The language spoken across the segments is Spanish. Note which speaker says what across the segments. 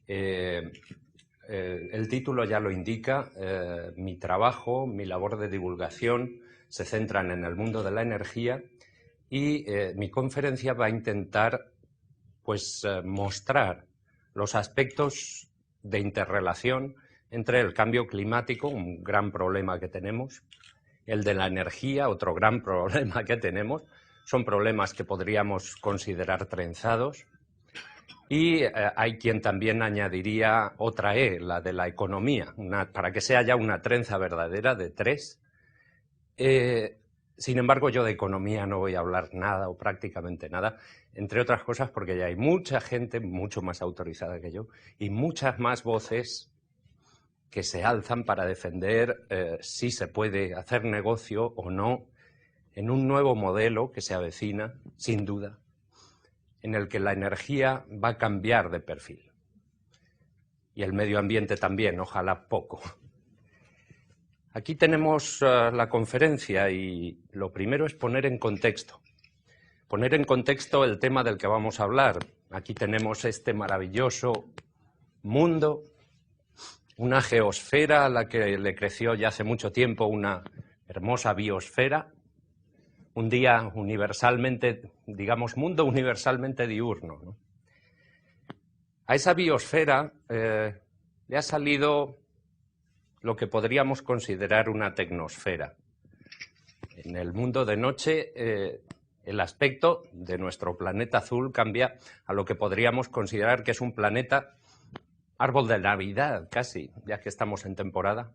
Speaker 1: El título ya lo indica, mi trabajo, mi labor de divulgación se centran en el mundo de la energía y mi conferencia va a intentar mostrar los aspectos de interrelación entre el cambio climático, un gran problema que tenemos, el de la energía, otro gran problema que tenemos. Son problemas que podríamos considerar trenzados. Y hay quien también añadiría otra E, la de la economía, para que sea ya una trenza verdadera de tres. Sin embargo, yo de economía no voy a hablar nada o prácticamente nada, entre otras cosas porque ya hay mucha gente mucho más autorizada que yo y muchas más voces que se alzan para defender si se puede hacer negocio o no en un nuevo modelo que se avecina, sin duda, en el que la energía va a cambiar de perfil. Y el medio ambiente también, ojalá poco. Aquí tenemos la conferencia y lo primero es poner en contexto. Poner en contexto el tema del que vamos a hablar. Aquí tenemos este maravilloso mundo, una geosfera a la que le creció ya hace mucho tiempo una hermosa biosfera, un día universalmente, digamos, mundo universalmente diurno, ¿no? A esa biosfera le ha salido lo que podríamos considerar una tecnosfera. En el mundo de noche, el aspecto de nuestro planeta azul cambia a lo que podríamos considerar que es un planeta árbol de Navidad, casi, ya que estamos en temporada.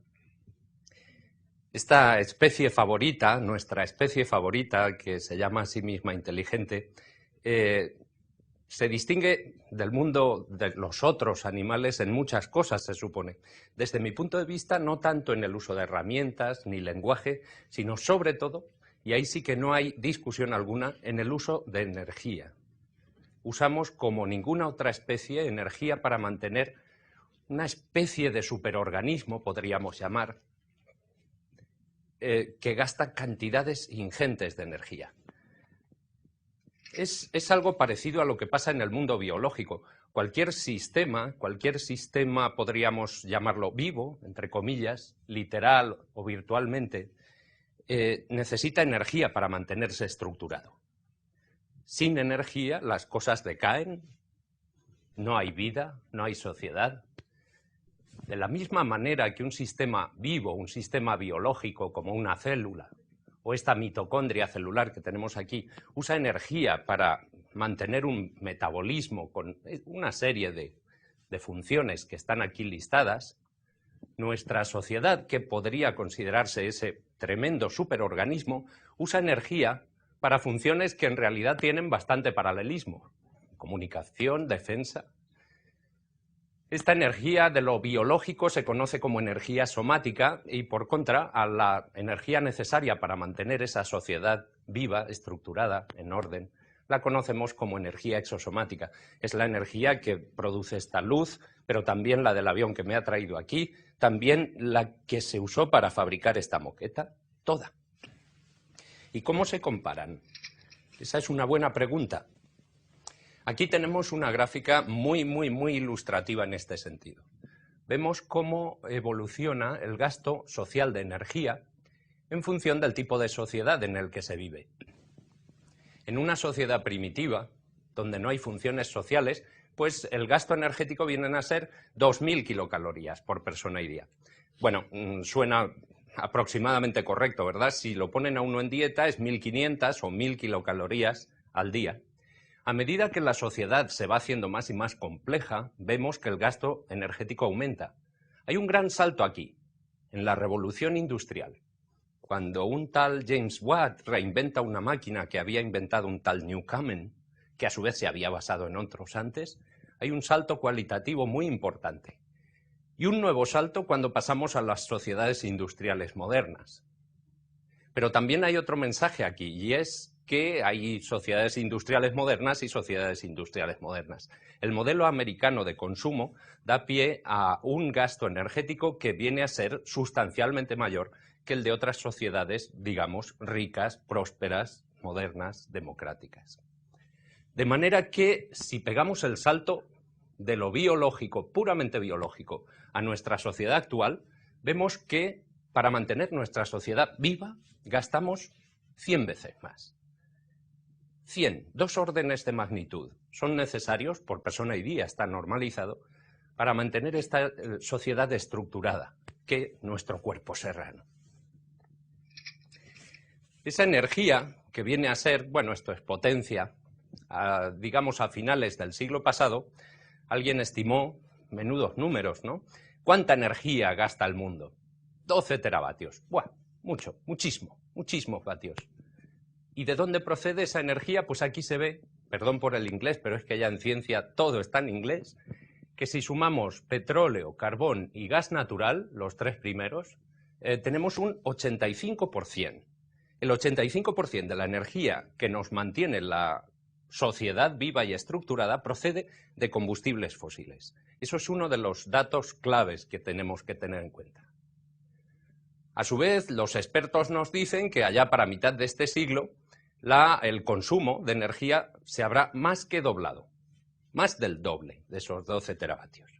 Speaker 1: Esta especie favorita, nuestra especie favorita, que se llama a sí misma inteligente, se distingue del mundo de los otros animales en muchas cosas, se supone. Desde mi punto de vista, no tanto en el uso de herramientas ni lenguaje, sino sobre todo, y ahí sí que no hay discusión alguna, en el uso de energía. Usamos como ninguna otra especie energía para mantener una especie de superorganismo, podríamos llamar, que gasta cantidades ingentes de energía. Es algo parecido a lo que pasa en el mundo biológico. Cualquier sistema podríamos llamarlo vivo, entre comillas, literal o virtualmente, necesita energía para mantenerse estructurado. Sin energía las cosas decaen, no hay vida, no hay sociedad. De la misma manera que un sistema vivo, un sistema biológico como una célula, o esta mitocondria celular que tenemos aquí, usa energía para mantener un metabolismo con una serie de funciones que están aquí listadas, nuestra sociedad, que podría considerarse ese tremendo superorganismo, usa energía para funciones que en realidad tienen bastante paralelismo. Comunicación, defensa. Esta energía de lo biológico se conoce como energía somática y, por contra, a la energía necesaria para mantener esa sociedad viva, estructurada, en orden, la conocemos como energía exosomática. Es la energía que produce esta luz, pero también la del avión que me ha traído aquí, también la que se usó para fabricar esta moqueta, toda. ¿Y cómo se comparan? Esa es una buena pregunta. Aquí tenemos una gráfica muy ilustrativa en este sentido. Vemos cómo evoluciona el gasto social de energía en función del tipo de sociedad en el que se vive. En una sociedad primitiva, donde no hay funciones sociales, pues el gasto energético vienen a ser 2.000 kilocalorías por persona y día. Bueno, suena aproximadamente correcto, ¿verdad? Si lo ponen a uno en dieta es 1.500 o 1.000 kilocalorías al día. A medida que la sociedad se va haciendo más y más compleja, vemos que el gasto energético aumenta. Hay un gran salto aquí, en la revolución industrial. Cuando un tal James Watt reinventa una máquina que había inventado un tal Newcomen, que a su vez se había basado en otros antes, hay un salto cualitativo muy importante. Y un nuevo salto cuando pasamos a las sociedades industriales modernas. Pero también hay otro mensaje aquí, y es que hay sociedades industriales modernas y sociedades industriales modernas. El modelo americano de consumo da pie a un gasto energético que viene a ser sustancialmente mayor que el de otras sociedades, digamos, ricas, prósperas, modernas, democráticas. De manera que si pegamos el salto, de lo biológico, puramente biológico, a nuestra sociedad actual, vemos que para mantener nuestra sociedad viva gastamos 100 veces más. 100, 2 órdenes de magnitud, son necesarios por persona y día, está normalizado, para mantener esta sociedad estructurada, que nuestro cuerpo serrano. Esa energía que viene a ser, bueno, esto es potencia, digamos a finales del siglo pasado, alguien estimó, menudos números, ¿no? ¿Cuánta energía gasta el mundo? 12 teravatios. ¡Buah! Mucho, muchísimos vatios. ¿Y de dónde procede esa energía? Pues aquí se ve, perdón por el inglés, pero es que ya en ciencia todo está en inglés, que si sumamos petróleo, carbón y gas natural, los 3 primeros, tenemos un 85%. El 85% de la energía que nos mantiene la sociedad viva y estructurada procede de combustibles fósiles. Eso es uno de los datos claves que tenemos que tener en cuenta. A su vez, los expertos nos dicen que allá para mitad de este siglo el consumo de energía se habrá más que doblado, más del doble de esos 12 teravatios.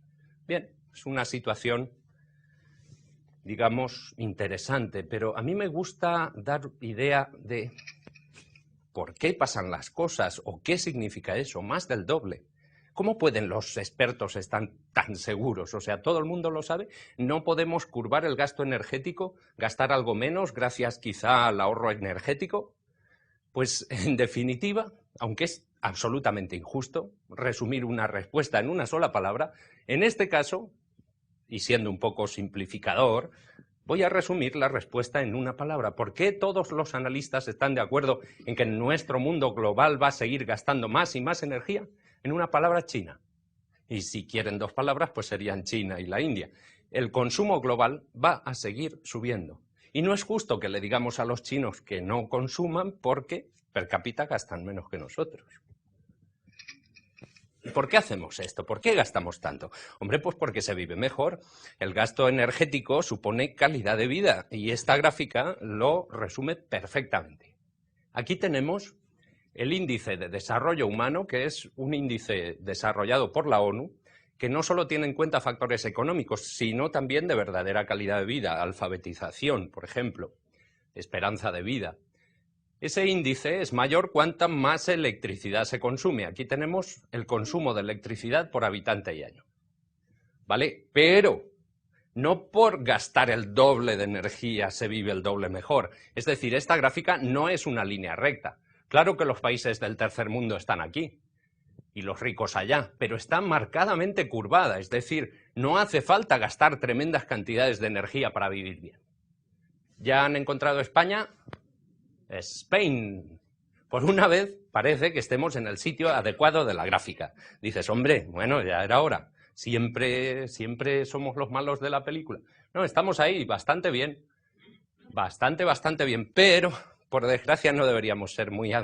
Speaker 1: Bien, es una situación, digamos, interesante, pero a mí me gusta dar idea de por qué pasan las cosas o qué significa eso, más del doble. ¿Cómo pueden los expertos estar tan seguros? O sea, todo el mundo lo sabe. ¿No podemos curvar el gasto energético, gastar algo menos gracias quizá al ahorro energético? Pues, en definitiva, aunque es absolutamente injusto resumir una respuesta en una sola palabra, en este caso, y siendo un poco simplificador, voy a resumir la respuesta en una palabra. ¿Por qué todos los analistas están de acuerdo en que nuestro mundo global va a seguir gastando más y más energía? En una palabra, China. Y si quieren 2 palabras, pues serían China y la India. El consumo global va a seguir subiendo. Y no es justo que le digamos a los chinos que no consuman porque per cápita gastan menos que nosotros. ¿Y por qué hacemos esto? ¿Por qué gastamos tanto? Hombre, pues porque se vive mejor. El gasto energético supone calidad de vida y esta gráfica lo resume perfectamente. Aquí tenemos el índice de desarrollo humano, que es un índice desarrollado por la ONU, que no solo tiene en cuenta factores económicos, sino también de verdadera calidad de vida, alfabetización, por ejemplo, esperanza de vida. Ese índice es mayor cuanta más electricidad se consume. Aquí tenemos el consumo de electricidad por habitante y año. ¿Vale? Pero no por gastar el doble de energía se vive el doble mejor. Es decir, esta gráfica no es una línea recta. Claro que los países del tercer mundo están aquí y los ricos allá, pero está marcadamente curvada. Es decir, no hace falta gastar tremendas cantidades de energía para vivir bien. ¿Ya han encontrado España? Spain. Por una vez parece que estemos en el sitio adecuado de la gráfica. Dices, hombre, bueno, ya era hora. Siempre somos los malos de la película. No, estamos ahí bastante bien. Bastante bien. Pero, por desgracia, no deberíamos ser muy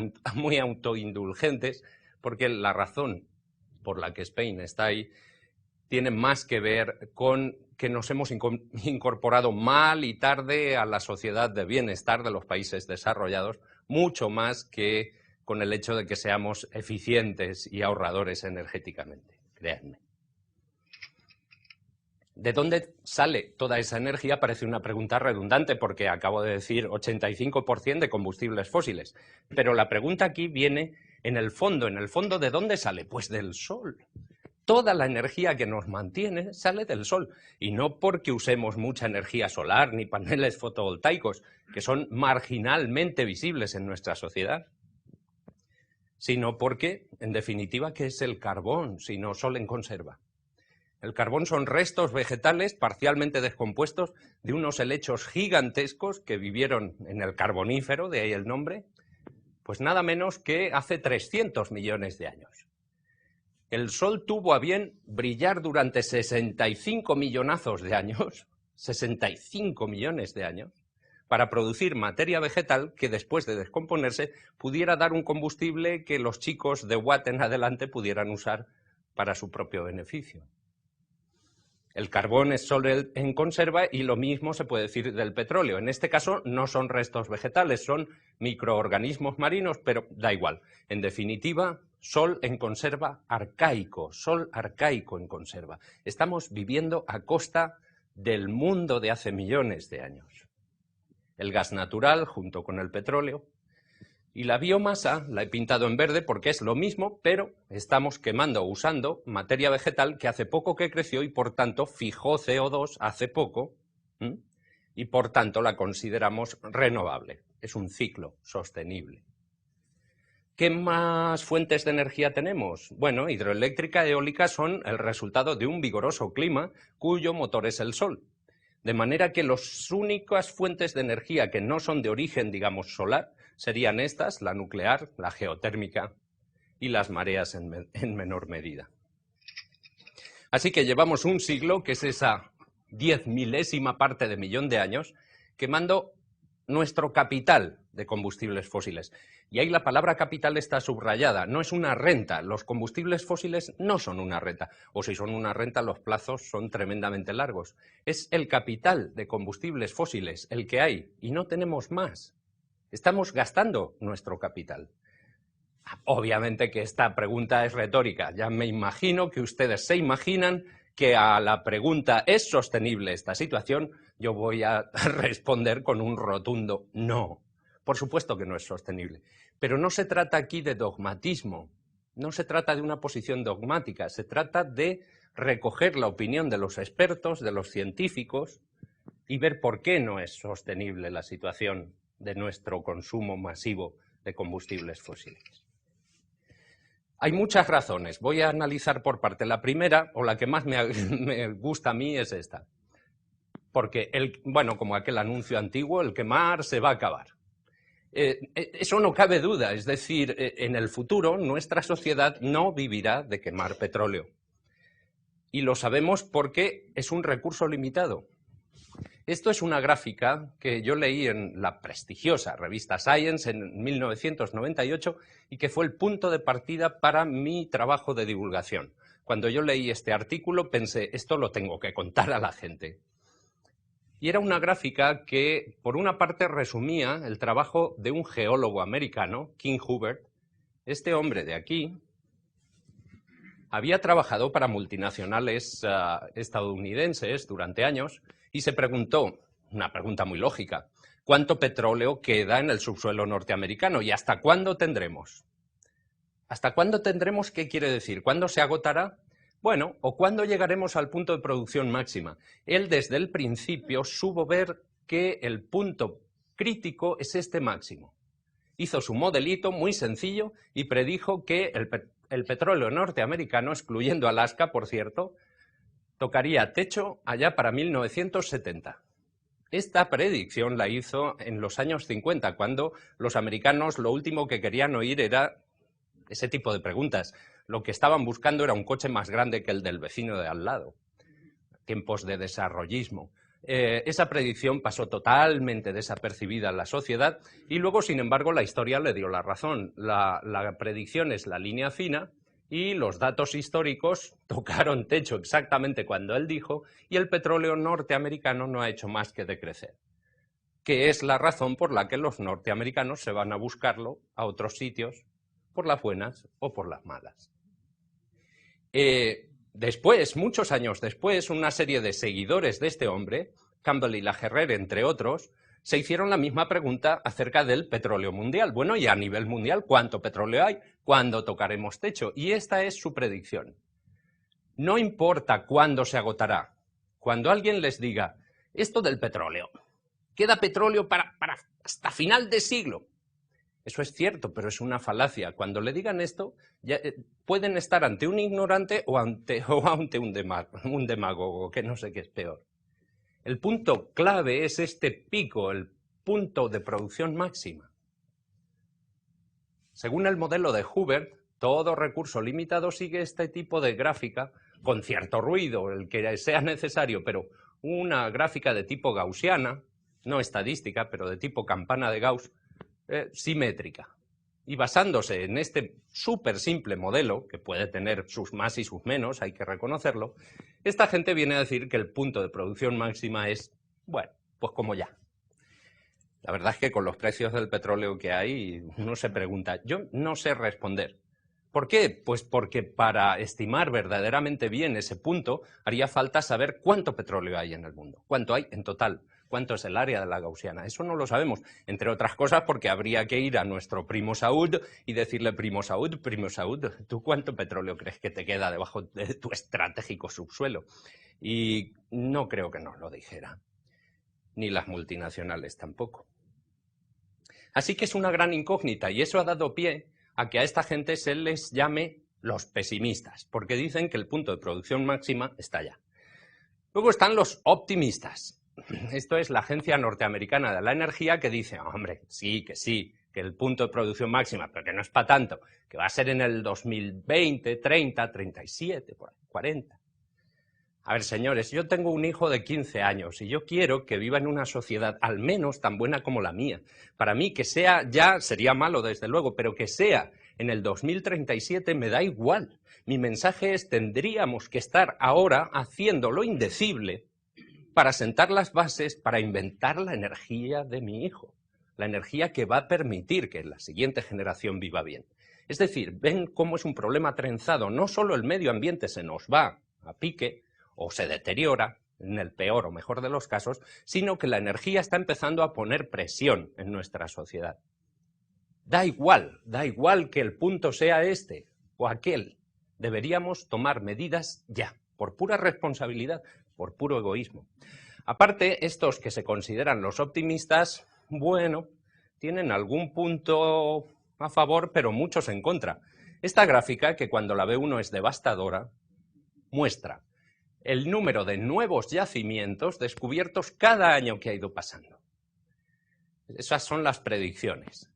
Speaker 1: autoindulgentes, porque la razón por la que Spain está ahí tiene más que ver con que nos hemos incorporado mal y tarde a la sociedad de bienestar de los países desarrollados, mucho más que con el hecho de que seamos eficientes y ahorradores energéticamente, créanme. ¿De dónde sale toda esa energía? Parece una pregunta redundante porque acabo de decir 85% de combustibles fósiles, pero la pregunta aquí viene en el fondo, ¿de dónde sale? Pues del sol. Toda la energía que nos mantiene sale del sol, y no porque usemos mucha energía solar ni paneles fotovoltaicos, que son marginalmente visibles en nuestra sociedad, sino porque, en definitiva, ¿qué es el carbón, sino sol en conserva? El carbón son restos vegetales parcialmente descompuestos de unos helechos gigantescos que vivieron en el Carbonífero, de ahí el nombre, pues nada menos que hace 300 millones de años. El Sol tuvo a bien brillar durante 65 millonazos de años, 65 millones de años, para producir materia vegetal que después de descomponerse pudiera dar un combustible que los chicos de Watt en adelante pudieran usar para su propio beneficio. El carbón es sol en conserva y lo mismo se puede decir del petróleo. En este caso no son restos vegetales, son microorganismos marinos, pero da igual. En definitiva, sol en conserva arcaico, sol arcaico en conserva. Estamos viviendo a costa del mundo de hace millones de años. El gas natural junto con el petróleo y la biomasa la he pintado en verde porque es lo mismo, pero estamos quemando o usando materia vegetal que hace poco que creció y por tanto fijó CO2 hace poco y por tanto la consideramos renovable. Es un ciclo sostenible. ¿Qué más fuentes de energía tenemos? Bueno, hidroeléctrica y eólica son el resultado de un vigoroso clima cuyo motor es el sol. De manera que las únicas fuentes de energía que no son de origen, digamos, solar, serían estas, la nuclear, la geotérmica y las mareas en menor medida. Así que llevamos un siglo, que es esa 10.000ª parte de millón de años, quemando nuestro capital de combustibles fósiles. Y ahí la palabra capital está subrayada, no es una renta. Los combustibles fósiles no son una renta, o si son una renta los plazos son tremendamente largos. Es el capital de combustibles fósiles el que hay y no tenemos más. Estamos gastando nuestro capital. Obviamente que esta pregunta es retórica, ya me imagino que ustedes se imaginan que a la pregunta ¿es sostenible esta situación? Yo voy a responder con un rotundo no. Por supuesto que no es sostenible. Pero no se trata aquí de dogmatismo, no se trata de una posición dogmática, se trata de recoger la opinión de los expertos, de los científicos y ver por qué no es sostenible la situación de nuestro consumo masivo de combustibles fósiles. Hay muchas razones, voy a analizar por parte. La primera, o la que más me gusta a mí, es esta. Porque, bueno, como aquel anuncio antiguo, el quemar se va a acabar. Eso no cabe duda, es decir, en el futuro nuestra sociedad no vivirá de quemar petróleo. Y lo sabemos porque es un recurso limitado. Esto es una gráfica que yo leí en la prestigiosa revista Science en 1998 y que fue el punto de partida para mi trabajo de divulgación. Cuando yo leí este artículo pensé, esto lo tengo que contar a la gente. Y era una gráfica que, por una parte, resumía el trabajo de un geólogo americano, King Hubbert. Este hombre de aquí había trabajado para multinacionales estadounidenses durante años y se preguntó, una pregunta muy lógica, ¿cuánto petróleo queda en el subsuelo norteamericano y hasta cuándo tendremos? ¿Hasta cuándo tendremos? ¿Qué quiere decir? ¿Cuándo se agotará? Bueno, o cuándo llegaremos al punto de producción máxima. Él desde el principio supo ver que el punto crítico es este máximo. Hizo su modelito muy sencillo y predijo que el petróleo norteamericano, excluyendo Alaska, por cierto, tocaría techo allá para 1970. Esta predicción la hizo en los años 50, cuando los americanos lo último que querían oír era ese tipo de preguntas. Lo que estaban buscando era un coche más grande que el del vecino de al lado. Tiempos de desarrollismo. Esa predicción pasó totalmente desapercibida en la sociedad y luego, sin embargo, la historia le dio la razón. La predicción es la línea fina y los datos históricos tocaron techo exactamente cuando él dijo y el petróleo norteamericano no ha hecho más que decrecer. Que es la razón por la que los norteamericanos se van a buscarlo a otros sitios, por las buenas o por las malas. Después, muchos años después, una serie de seguidores de este hombre, Campbell y Lagerrer, entre otros, se hicieron la misma pregunta acerca del petróleo mundial. Bueno, y a nivel mundial, ¿cuánto petróleo hay? ¿Cuándo tocaremos techo? Y esta es su predicción. No importa cuándo se agotará. Cuando alguien les diga, esto del petróleo, queda petróleo para hasta final de siglo. Eso es cierto, pero es una falacia. Cuando le digan esto, ya, pueden estar ante un ignorante o ante un demagogo, que no sé qué es peor. El punto clave es este pico, el punto de producción máxima. Según el modelo de Hubbert, todo recurso limitado sigue este tipo de gráfica, con cierto ruido, el que sea necesario, pero una gráfica de tipo gaussiana, no estadística, pero de tipo campana de Gauss, simétrica. Y basándose en este súper simple modelo, que puede tener sus más y sus menos, hay que reconocerlo, esta gente viene a decir que el punto de producción máxima es, bueno, pues como ya. La verdad es que con los precios del petróleo que hay, uno se pregunta, yo no sé responder, ¿Por qué? Pues porque para estimar verdaderamente bien ese punto haría falta saber cuánto petróleo hay en el mundo, cuánto hay en total, cuánto es el área de la gaussiana. Eso no lo sabemos, entre otras cosas porque habría que ir a nuestro primo Saúd y decirle, primo Saúd, ¿tú cuánto petróleo crees que te queda debajo de tu estratégico subsuelo? Y no creo que nos lo dijera, ni las multinacionales tampoco. Así que es una gran incógnita y eso ha dado pie a que a esta gente se les llame los pesimistas, porque dicen que el punto de producción máxima está allá. Luego están los optimistas. Esto es la Agencia Norteamericana de la Energía que dice, hombre, sí, que el punto de producción máxima, pero que no es para tanto, que va a ser en el 2020, 30, 37, 40. A ver, señores, yo tengo un hijo de 15 años y yo quiero que viva en una sociedad al menos tan buena como la mía. Para mí, que sea, ya sería malo desde luego, pero que sea en el 2037 me da igual. Mi mensaje es, tendríamos que estar ahora haciendo lo indecible para sentar las bases para inventar la energía de mi hijo. La energía que va a permitir que la siguiente generación viva bien. Es decir, ven cómo es un problema trenzado. No solo el medio ambiente se nos va a pique, o se deteriora, en el peor o mejor de los casos, sino que la energía está empezando a poner presión en nuestra sociedad. Da igual que el punto sea este o aquel. Deberíamos tomar medidas ya, por pura responsabilidad, por puro egoísmo. Aparte, estos que se consideran los optimistas, bueno, tienen algún punto a favor, pero muchos en contra. Esta gráfica, que cuando la ve uno es devastadora, muestra el número de nuevos yacimientos descubiertos cada año que ha ido pasando. Esas son las predicciones.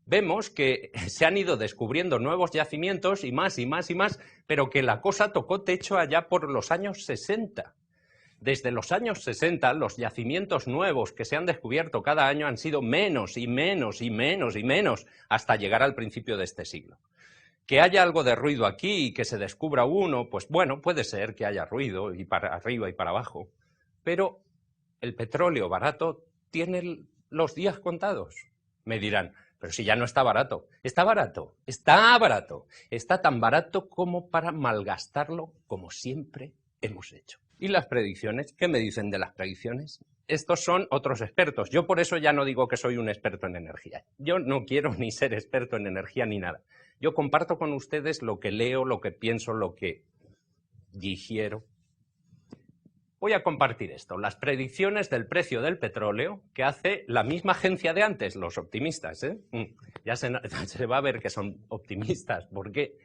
Speaker 1: Vemos que se han ido descubriendo nuevos yacimientos y más, pero que la cosa tocó techo allá por los años 60. Desde los años 60, los yacimientos nuevos que se han descubierto cada año han sido menos y menos, hasta llegar al principio de este siglo. Que haya algo de ruido aquí y que se descubra uno, pues bueno, puede ser que haya ruido y para arriba y para abajo, pero el petróleo barato tiene los días contados. Me dirán, pero si ya no está barato. Está barato, está tan barato como para malgastarlo como siempre hemos hecho. ¿Y las predicciones? ¿Qué me dicen de las predicciones? Estos son otros expertos. Yo por eso ya no digo que soy un experto en energía. Yo no quiero ni ser experto en energía ni nada. Yo comparto con ustedes lo que leo, lo que pienso, lo que digiero. Voy a compartir esto, las predicciones del precio del petróleo que hace la misma agencia de antes, los optimistas. Ya se va a ver que son optimistas, porque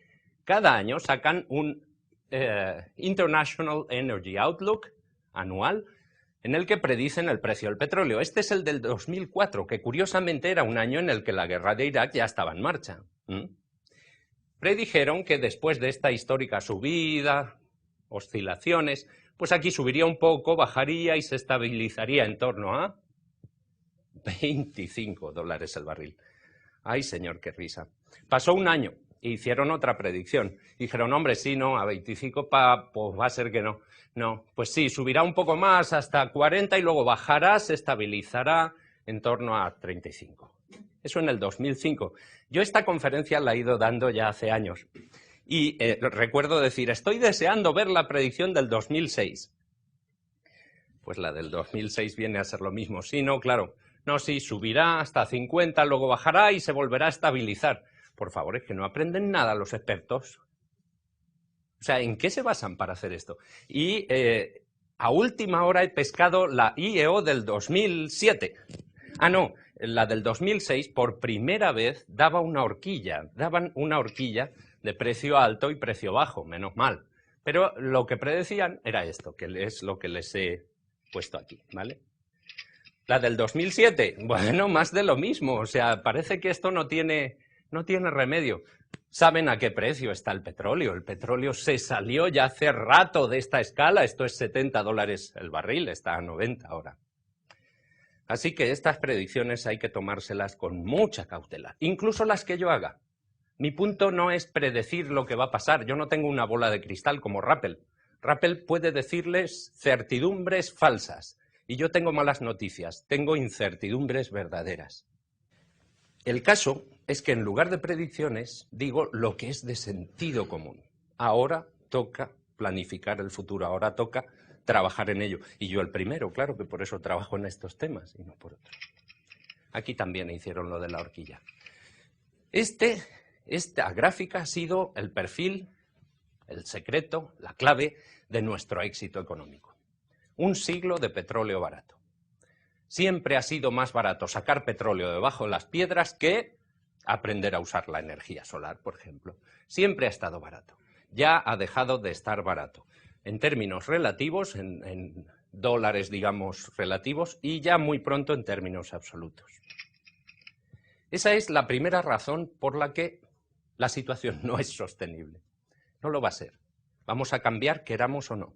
Speaker 1: cada año sacan un International Energy Outlook anual en el que predicen el precio del petróleo. Este es el del 2004, que curiosamente era un año en el que la guerra de Irak ya estaba en marcha. Predijeron que después de esta histórica subida, oscilaciones, pues aquí subiría un poco, bajaría y se estabilizaría en torno a $25 el barril. Ay, señor, qué risa. Pasó un año e hicieron otra predicción. Dijeron, hombre, sí, no, a 25 pues va a ser que no. No, pues sí, subirá un poco más hasta 40 y luego bajará, se estabilizará en torno a 35. Eso en el 2005. Yo esta conferencia la he ido dando ya hace años. Y recuerdo decir, estoy deseando ver la predicción del 2006. Pues la del 2006 viene a ser lo mismo. Sí, no, claro. No, sí, subirá hasta 50, luego bajará y se volverá a estabilizar. Por favor, es que no aprenden nada los expertos. O sea, ¿en qué se basan para hacer esto? Y a última hora he pescado la IEO del 2007. Ah, no, la del 2006 por primera vez daban una horquilla de precio alto y precio bajo, menos mal. Pero lo que predecían era esto, que es lo que les he puesto aquí, ¿vale? La del 2007, bueno, más de lo mismo, o sea, parece que esto no tiene remedio. ¿Saben a qué precio está el petróleo? El petróleo se salió ya hace rato de esta escala, esto es $70 el barril, está a 90 ahora. Así que estas predicciones hay que tomárselas con mucha cautela, incluso las que yo haga. Mi punto no es predecir lo que va a pasar, yo no tengo una bola de cristal como Rappel. Rappel puede decirles certidumbres falsas, y yo tengo malas noticias, tengo incertidumbres verdaderas. El caso es que en lugar de predicciones digo lo que es de sentido común. Ahora toca planificar el futuro, ahora toca trabajar en ello. Y yo el primero, claro, que por eso trabajo en estos temas y no por otros. Aquí también hicieron lo de la horquilla. Esta gráfica ha sido el perfil, el secreto, la clave de nuestro éxito económico. Un siglo de petróleo barato. Siempre ha sido más barato sacar petróleo debajo de las piedras que aprender a usar la energía solar, por ejemplo. Siempre ha estado barato. Ya ha dejado de estar barato. En términos relativos, en dólares, digamos, relativos, y ya muy pronto en términos absolutos. Esa es la primera razón por la que la situación no es sostenible. No lo va a ser. Vamos a cambiar, queramos o no.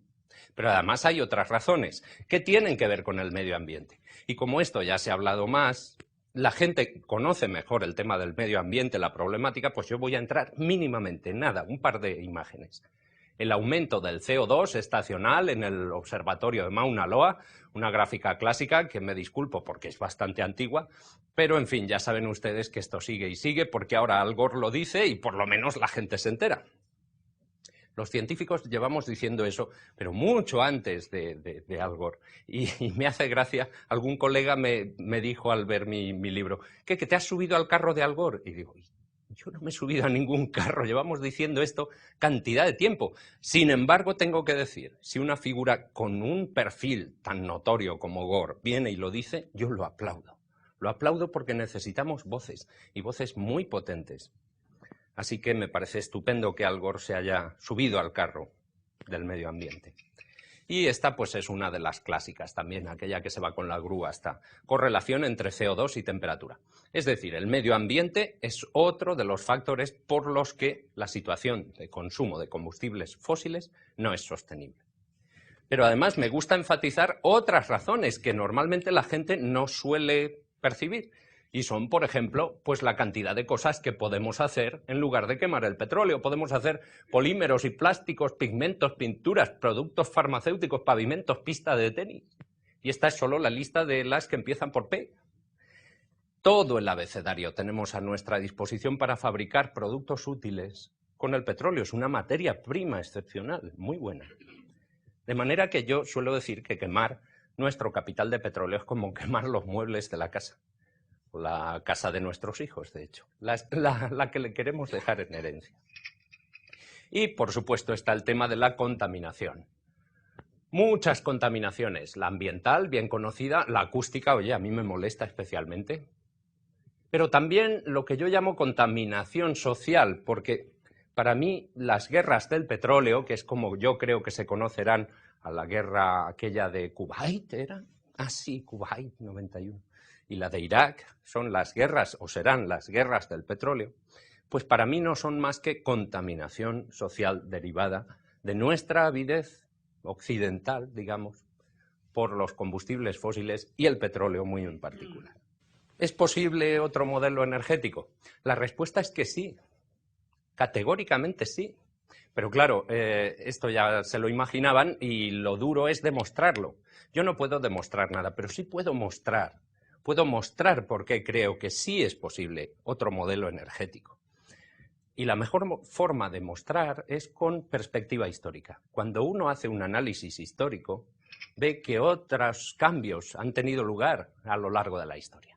Speaker 1: Pero además hay otras razones que tienen que ver con el medio ambiente. Y como esto ya se ha hablado más, la gente conoce mejor el tema del medio ambiente, la problemática, pues yo voy a entrar mínimamente, nada, un par de imágenes. El aumento del CO2 estacional en el observatorio de Mauna Loa, una gráfica clásica que me disculpo porque es bastante antigua, pero en fin, ya saben ustedes que esto sigue y sigue porque ahora Al Gore lo dice y por lo menos la gente se entera. Los científicos llevamos diciendo eso, pero mucho antes de Al Gore. Y me hace gracia, algún colega me dijo al ver mi libro, ¿qué, que te has subido al carro de Al Gore? Y digo, yo no me he subido a ningún carro, llevamos diciendo esto cantidad de tiempo. Sin embargo, tengo que decir, si una figura con un perfil tan notorio como Gore viene y lo dice, yo lo aplaudo. Lo aplaudo porque necesitamos voces, y voces muy potentes. Así que me parece estupendo que Al Gore se haya subido al carro del medio ambiente. Y esta pues es una de las clásicas también, aquella que se va con la grúa hasta correlación entre CO2 y temperatura. Es decir, el medio ambiente es otro de los factores por los que la situación de consumo de combustibles fósiles no es sostenible. Pero además me gusta enfatizar otras razones que normalmente la gente no suele percibir. Y son, por ejemplo, pues la cantidad de cosas que podemos hacer en lugar de quemar el petróleo. Podemos hacer polímeros y plásticos, pigmentos, pinturas, productos farmacéuticos, pavimentos, pistas de tenis. Y esta es solo la lista de las que empiezan por P. Todo el abecedario tenemos a nuestra disposición para fabricar productos útiles con el petróleo. Es una materia prima excepcional, muy buena. De manera que yo suelo decir que quemar nuestro capital de petróleo es como quemar los muebles de la casa. La casa de nuestros hijos, de hecho, la que le queremos dejar en herencia. Y, por supuesto, está el tema de la contaminación. Muchas contaminaciones, la ambiental, bien conocida, la acústica, oye, a mí me molesta especialmente, pero también lo que yo llamo contaminación social, porque para mí las guerras del petróleo, que es como yo creo que se conocerán a la guerra aquella de Kuwait, ¿era? Ah, sí, Kuwait, 91. Y la de Irak, son las guerras, o serán las guerras del petróleo, pues para mí no son más que contaminación social derivada de nuestra avidez occidental, digamos, por los combustibles fósiles y el petróleo muy en particular. ¿Es posible otro modelo energético? La respuesta es que sí, categóricamente sí. Pero claro, esto ya se lo imaginaban y lo duro es demostrarlo. Yo no puedo demostrar nada, pero sí puedo mostrar por qué creo que sí es posible otro modelo energético. Y la mejor forma de mostrar es con perspectiva histórica. Cuando uno hace un análisis histórico, ve que otros cambios han tenido lugar a lo largo de la historia.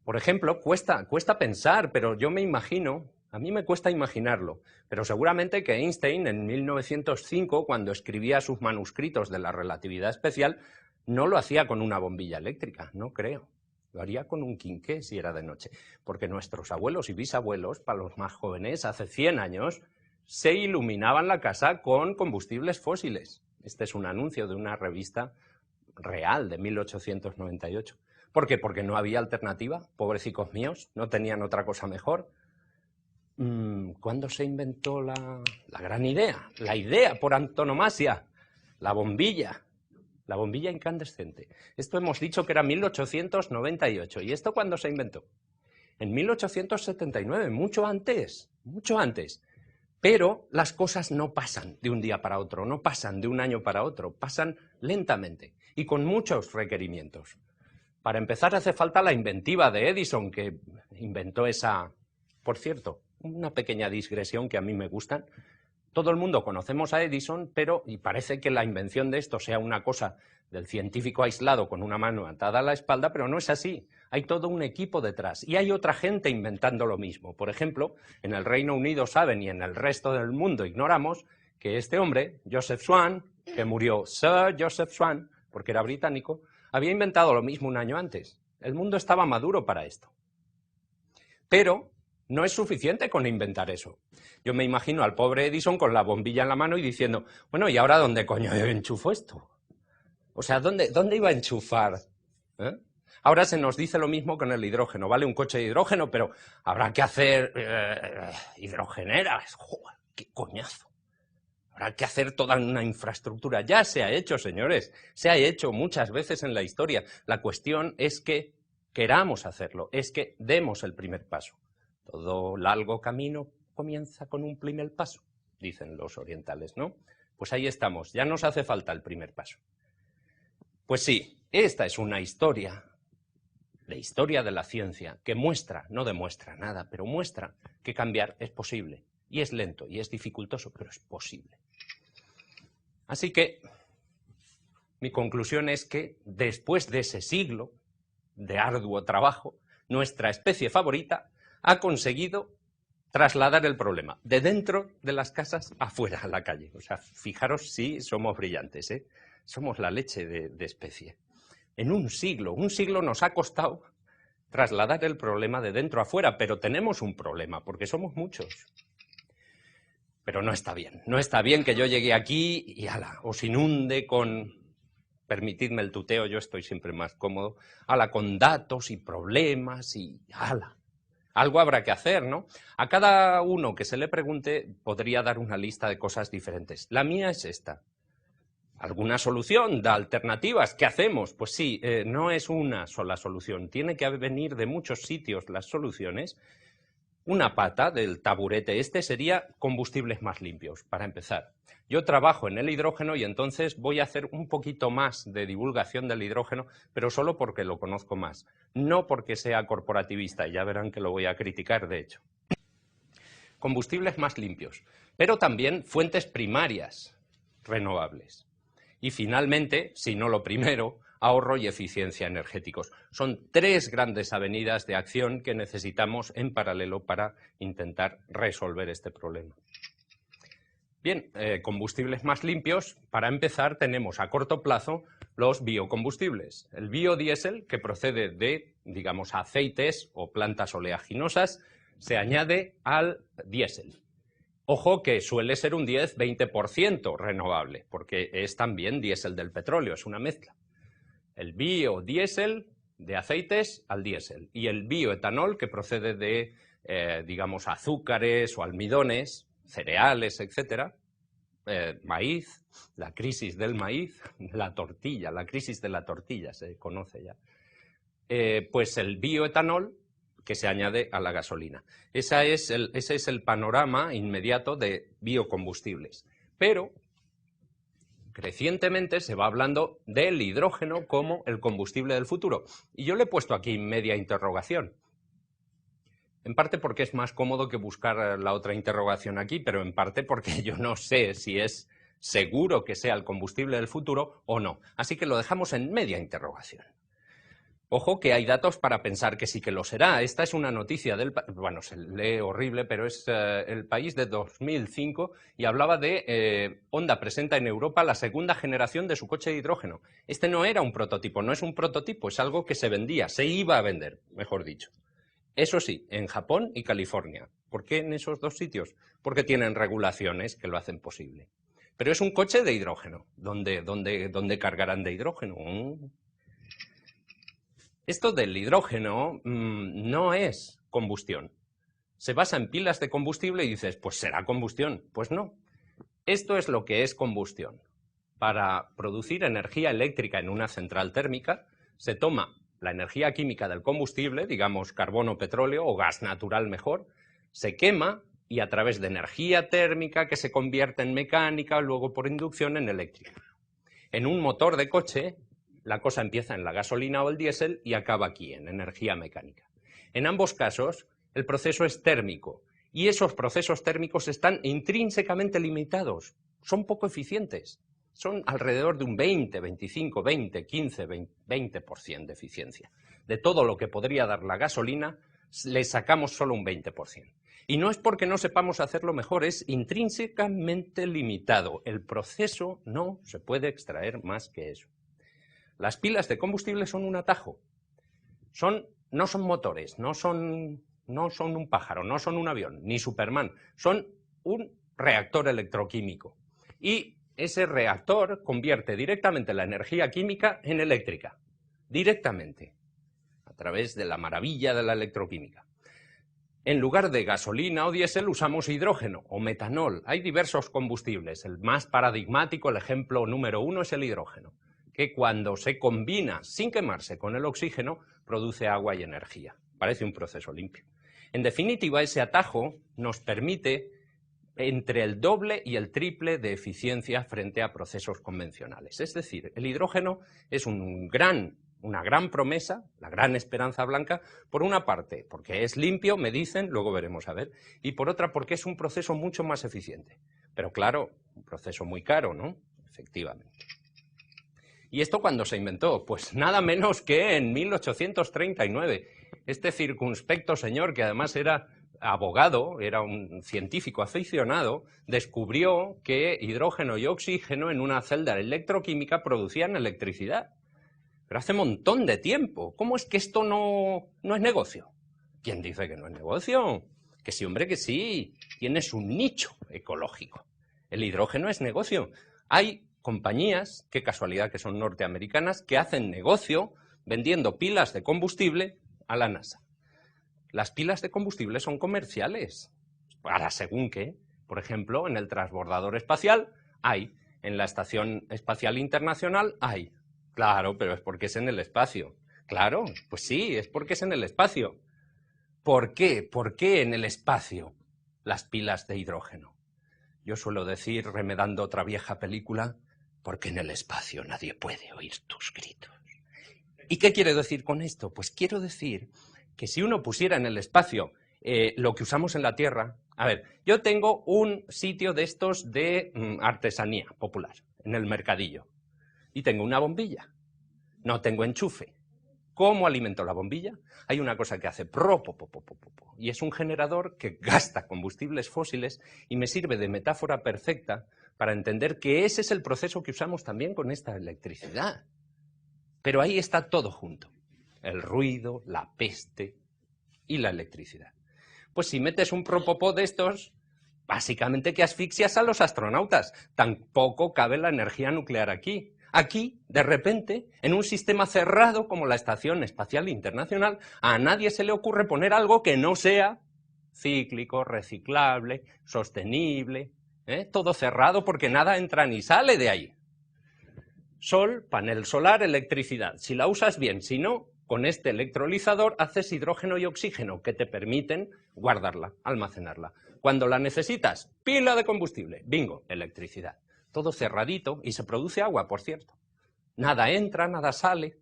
Speaker 1: Por ejemplo, cuesta pensar, pero yo me imagino, a mí me cuesta imaginarlo, pero seguramente que Einstein en 1905, cuando escribía sus manuscritos de la relatividad especial, no lo hacía con una bombilla eléctrica, no creo. Lo haría con un quinqué si era de noche. Porque nuestros abuelos y bisabuelos, para los más jóvenes, hace 100 años, se iluminaban la casa con combustibles fósiles. Este es un anuncio de una revista real de 1898. ¿Por qué? Porque no había alternativa. Pobrecicos míos, no tenían otra cosa mejor. ¿Cuándo se inventó la gran idea? La idea por antonomasia, la bombilla. La bombilla incandescente. Esto hemos dicho que era 1898. ¿Y esto cuándo se inventó? En 1879, mucho antes. Pero las cosas no pasan de un día para otro, no pasan de un año para otro, pasan lentamente y con muchos requerimientos. Para empezar hace falta la inventiva de Edison, que inventó esa... Por cierto, una pequeña digresión que a mí me gustan. Todo el mundo conocemos a Edison, y parece que la invención de esto sea una cosa del científico aislado con una mano atada a la espalda, pero no es así. Hay todo un equipo detrás y hay otra gente inventando lo mismo. Por ejemplo, en el Reino Unido saben y en el resto del mundo ignoramos que este hombre, Joseph Swan, que murió Sir Joseph Swan, porque era británico, había inventado lo mismo un año antes. El mundo estaba maduro para esto. Pero no es suficiente con inventar eso. Yo me imagino al pobre Edison con la bombilla en la mano y diciendo, bueno, ¿y ahora dónde coño enchufo esto? O sea, ¿dónde iba a enchufar? Ahora se nos dice lo mismo con el hidrógeno, ¿vale? Un coche de hidrógeno, pero habrá que hacer hidrogeneras. ¡Joder, qué coñazo! Habrá que hacer toda una infraestructura. Ya se ha hecho, señores. Se ha hecho muchas veces en la historia. La cuestión es que queramos hacerlo, es que demos el primer paso. Todo largo camino comienza con un primer paso, dicen los orientales, ¿no? Pues ahí estamos, ya nos hace falta el primer paso. Pues sí, esta es una historia, la historia de la ciencia, que muestra, no demuestra nada, pero muestra que cambiar es posible. Y es lento y es dificultoso, pero es posible. Así que mi conclusión es que después de ese siglo de arduo trabajo, nuestra especie favorita ha conseguido trasladar el problema de dentro de las casas afuera a la calle. O sea, fijaros si somos brillantes, ¿eh? Somos la leche de especie. En un siglo nos ha costado trasladar el problema de dentro afuera, pero tenemos un problema, porque somos muchos. Pero no está bien que yo llegue aquí y ala, os inunde con, permitidme el tuteo, yo estoy siempre más cómodo, ala, con datos y problemas y ala. Algo habrá que hacer, ¿no? A cada uno que se le pregunte podría dar una lista de cosas diferentes. La mía es esta. ¿Alguna solución? ¿Da alternativas? ¿Qué hacemos? Pues sí, no es una sola solución. Tiene que venir de muchos sitios las soluciones. Una pata del taburete este sería combustibles más limpios, para empezar. Yo trabajo en el hidrógeno y entonces voy a hacer un poquito más de divulgación del hidrógeno, pero solo porque lo conozco más, no porque sea corporativista, y ya verán que lo voy a criticar, de hecho. Combustibles más limpios, pero también fuentes primarias renovables. Y finalmente, si no lo primero, ahorro y eficiencia energéticos. Son tres grandes avenidas de acción que necesitamos en paralelo para intentar resolver este problema. Bien, combustibles más limpios. Para empezar, tenemos a corto plazo los biocombustibles. El biodiesel, que procede de, digamos, aceites o plantas oleaginosas, se añade al diésel. Ojo que suele ser un 10-20% renovable, porque es también diésel del petróleo, es una mezcla. El biodiesel de aceites al diésel y el bioetanol, que procede de, digamos, azúcares o almidones, cereales, etcétera, maíz, la crisis del maíz, la tortilla, la crisis de la tortilla se conoce ya. Pues el bioetanol, que se añade a la gasolina. Ese es el panorama inmediato de biocombustibles. Pero recientemente se va hablando del hidrógeno como el combustible del futuro. Y yo le he puesto aquí media interrogación. En parte porque es más cómodo que buscar la otra interrogación aquí, pero en parte porque yo no sé si es seguro que sea el combustible del futuro o no. Así que lo dejamos en media interrogación. Ojo que hay datos para pensar que sí que lo será. Esta es una noticia del... Bueno, se lee horrible, pero es El País de 2005 y hablaba de Honda presenta en Europa la segunda generación de su coche de hidrógeno. Este no era un prototipo, no es un prototipo, es algo que se vendía, se iba a vender, mejor dicho. Eso sí, en Japón y California. ¿Por qué en esos dos sitios? Porque tienen regulaciones que lo hacen posible. Pero es un coche de hidrógeno. ¿Dónde cargarán de hidrógeno? Esto del hidrógeno no es combustión. Se basa en pilas de combustible y dices, pues será combustión. Pues no. Esto es lo que es combustión. Para producir energía eléctrica en una central térmica, se toma la energía química del combustible, digamos carbono, petróleo o gas natural mejor, se quema y a través de energía térmica que se convierte en mecánica, luego por inducción en eléctrica. En un motor de coche, la cosa empieza en la gasolina o el diésel y acaba aquí, en energía mecánica. En ambos casos, el proceso es térmico y esos procesos térmicos están intrínsecamente limitados, son poco eficientes, son alrededor de un 20, 25, 20, 15, 20% de eficiencia. De todo lo que podría dar la gasolina, le sacamos solo un 20%. Y no es porque no sepamos hacerlo mejor, es intrínsecamente limitado. El proceso no se puede extraer más que eso. Las pilas de combustible son un atajo. No son motores, no son un pájaro, no son un avión, ni Superman. Son un reactor electroquímico. Y ese reactor convierte directamente la energía química en eléctrica. Directamente. A través de la maravilla de la electroquímica. En lugar de gasolina o diésel usamos hidrógeno o metanol. Hay diversos combustibles. El más paradigmático, el ejemplo número 1 es el hidrógeno, que cuando se combina sin quemarse con el oxígeno produce agua y energía. Parece un proceso limpio. En definitiva, ese atajo nos permite entre el doble y el triple de eficiencia frente a procesos convencionales. Es decir, el hidrógeno es una gran promesa, la gran esperanza blanca, por una parte, porque es limpio, me dicen, luego veremos a ver, y por otra, porque es un proceso mucho más eficiente. Pero claro, un proceso muy caro, ¿no? Efectivamente. ¿Y esto cuándo se inventó? Pues nada menos que en 1839. Este circunspecto señor, que además era abogado, era un científico aficionado, descubrió que hidrógeno y oxígeno en una celda electroquímica producían electricidad. Pero hace un montón de tiempo. ¿Cómo es que esto no es negocio? ¿Quién dice que no es negocio? Que sí, hombre, que sí. Tiene su nicho ecológico. El hidrógeno es negocio. Hay compañías, qué casualidad que son norteamericanas, que hacen negocio vendiendo pilas de combustible a la NASA. Las pilas de combustible son comerciales, para según qué. Por ejemplo, en el transbordador espacial hay, en la Estación Espacial Internacional hay. Claro, pero es porque es en el espacio. Claro, pues sí, es porque es en el espacio. ¿Por qué? ¿Por qué en el espacio las pilas de hidrógeno? Yo suelo decir, remedando otra vieja película, porque en el espacio nadie puede oír tus gritos. ¿Y qué quiero decir con esto? Pues quiero decir que si uno pusiera en el espacio lo que usamos en la Tierra... A ver, yo tengo un sitio de estos de artesanía popular, en el mercadillo, y tengo una bombilla. No tengo enchufe. ¿Cómo alimento la bombilla? Hay una cosa que hace y es un generador que gasta combustibles fósiles y me sirve de metáfora perfecta para entender que ese es el proceso que usamos también con esta electricidad. Pero ahí está todo junto. El ruido, la peste y la electricidad. Pues si metes un propopó de estos, básicamente que asfixias a los astronautas. Tampoco cabe la energía nuclear aquí. Aquí, de repente, en un sistema cerrado como la Estación Espacial Internacional, a nadie se le ocurre poner algo que no sea cíclico, reciclable, sostenible, todo cerrado porque nada entra ni sale de ahí. Sol, panel solar, electricidad. Si la usas bien, si no, con este electrolizador haces hidrógeno y oxígeno que te permiten guardarla, almacenarla. Cuando la necesitas, pila de combustible, bingo, electricidad. Todo cerradito y se produce agua, por cierto. Nada entra, nada sale.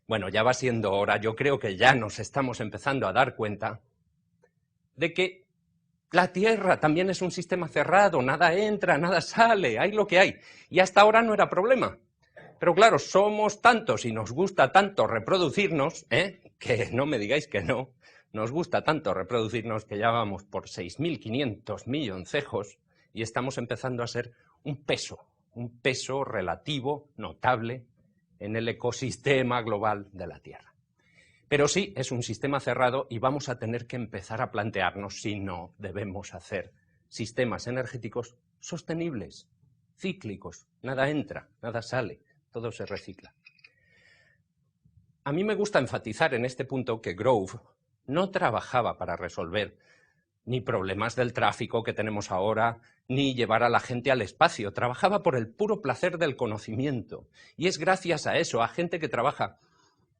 Speaker 1: Bueno, ya va siendo hora, yo creo que ya nos estamos empezando a dar cuenta de que la Tierra también es un sistema cerrado, nada entra, nada sale, hay lo que hay. Y hasta ahora no era problema. Pero claro, somos tantos y nos gusta tanto reproducirnos, que no me digáis que no, nos gusta tanto reproducirnos que ya vamos por 6.500 milloncejos y estamos empezando a ser un peso relativo, notable, en el ecosistema global de la Tierra. Pero sí, es un sistema cerrado y vamos a tener que empezar a plantearnos si no debemos hacer sistemas energéticos sostenibles, cíclicos, nada entra, nada sale, todo se recicla. A mí me gusta enfatizar en este punto que Grove no trabajaba para resolver ni problemas del tráfico que tenemos ahora, ni llevar a la gente al espacio. Trabajaba por el puro placer del conocimiento. Y es gracias a eso, a gente que trabaja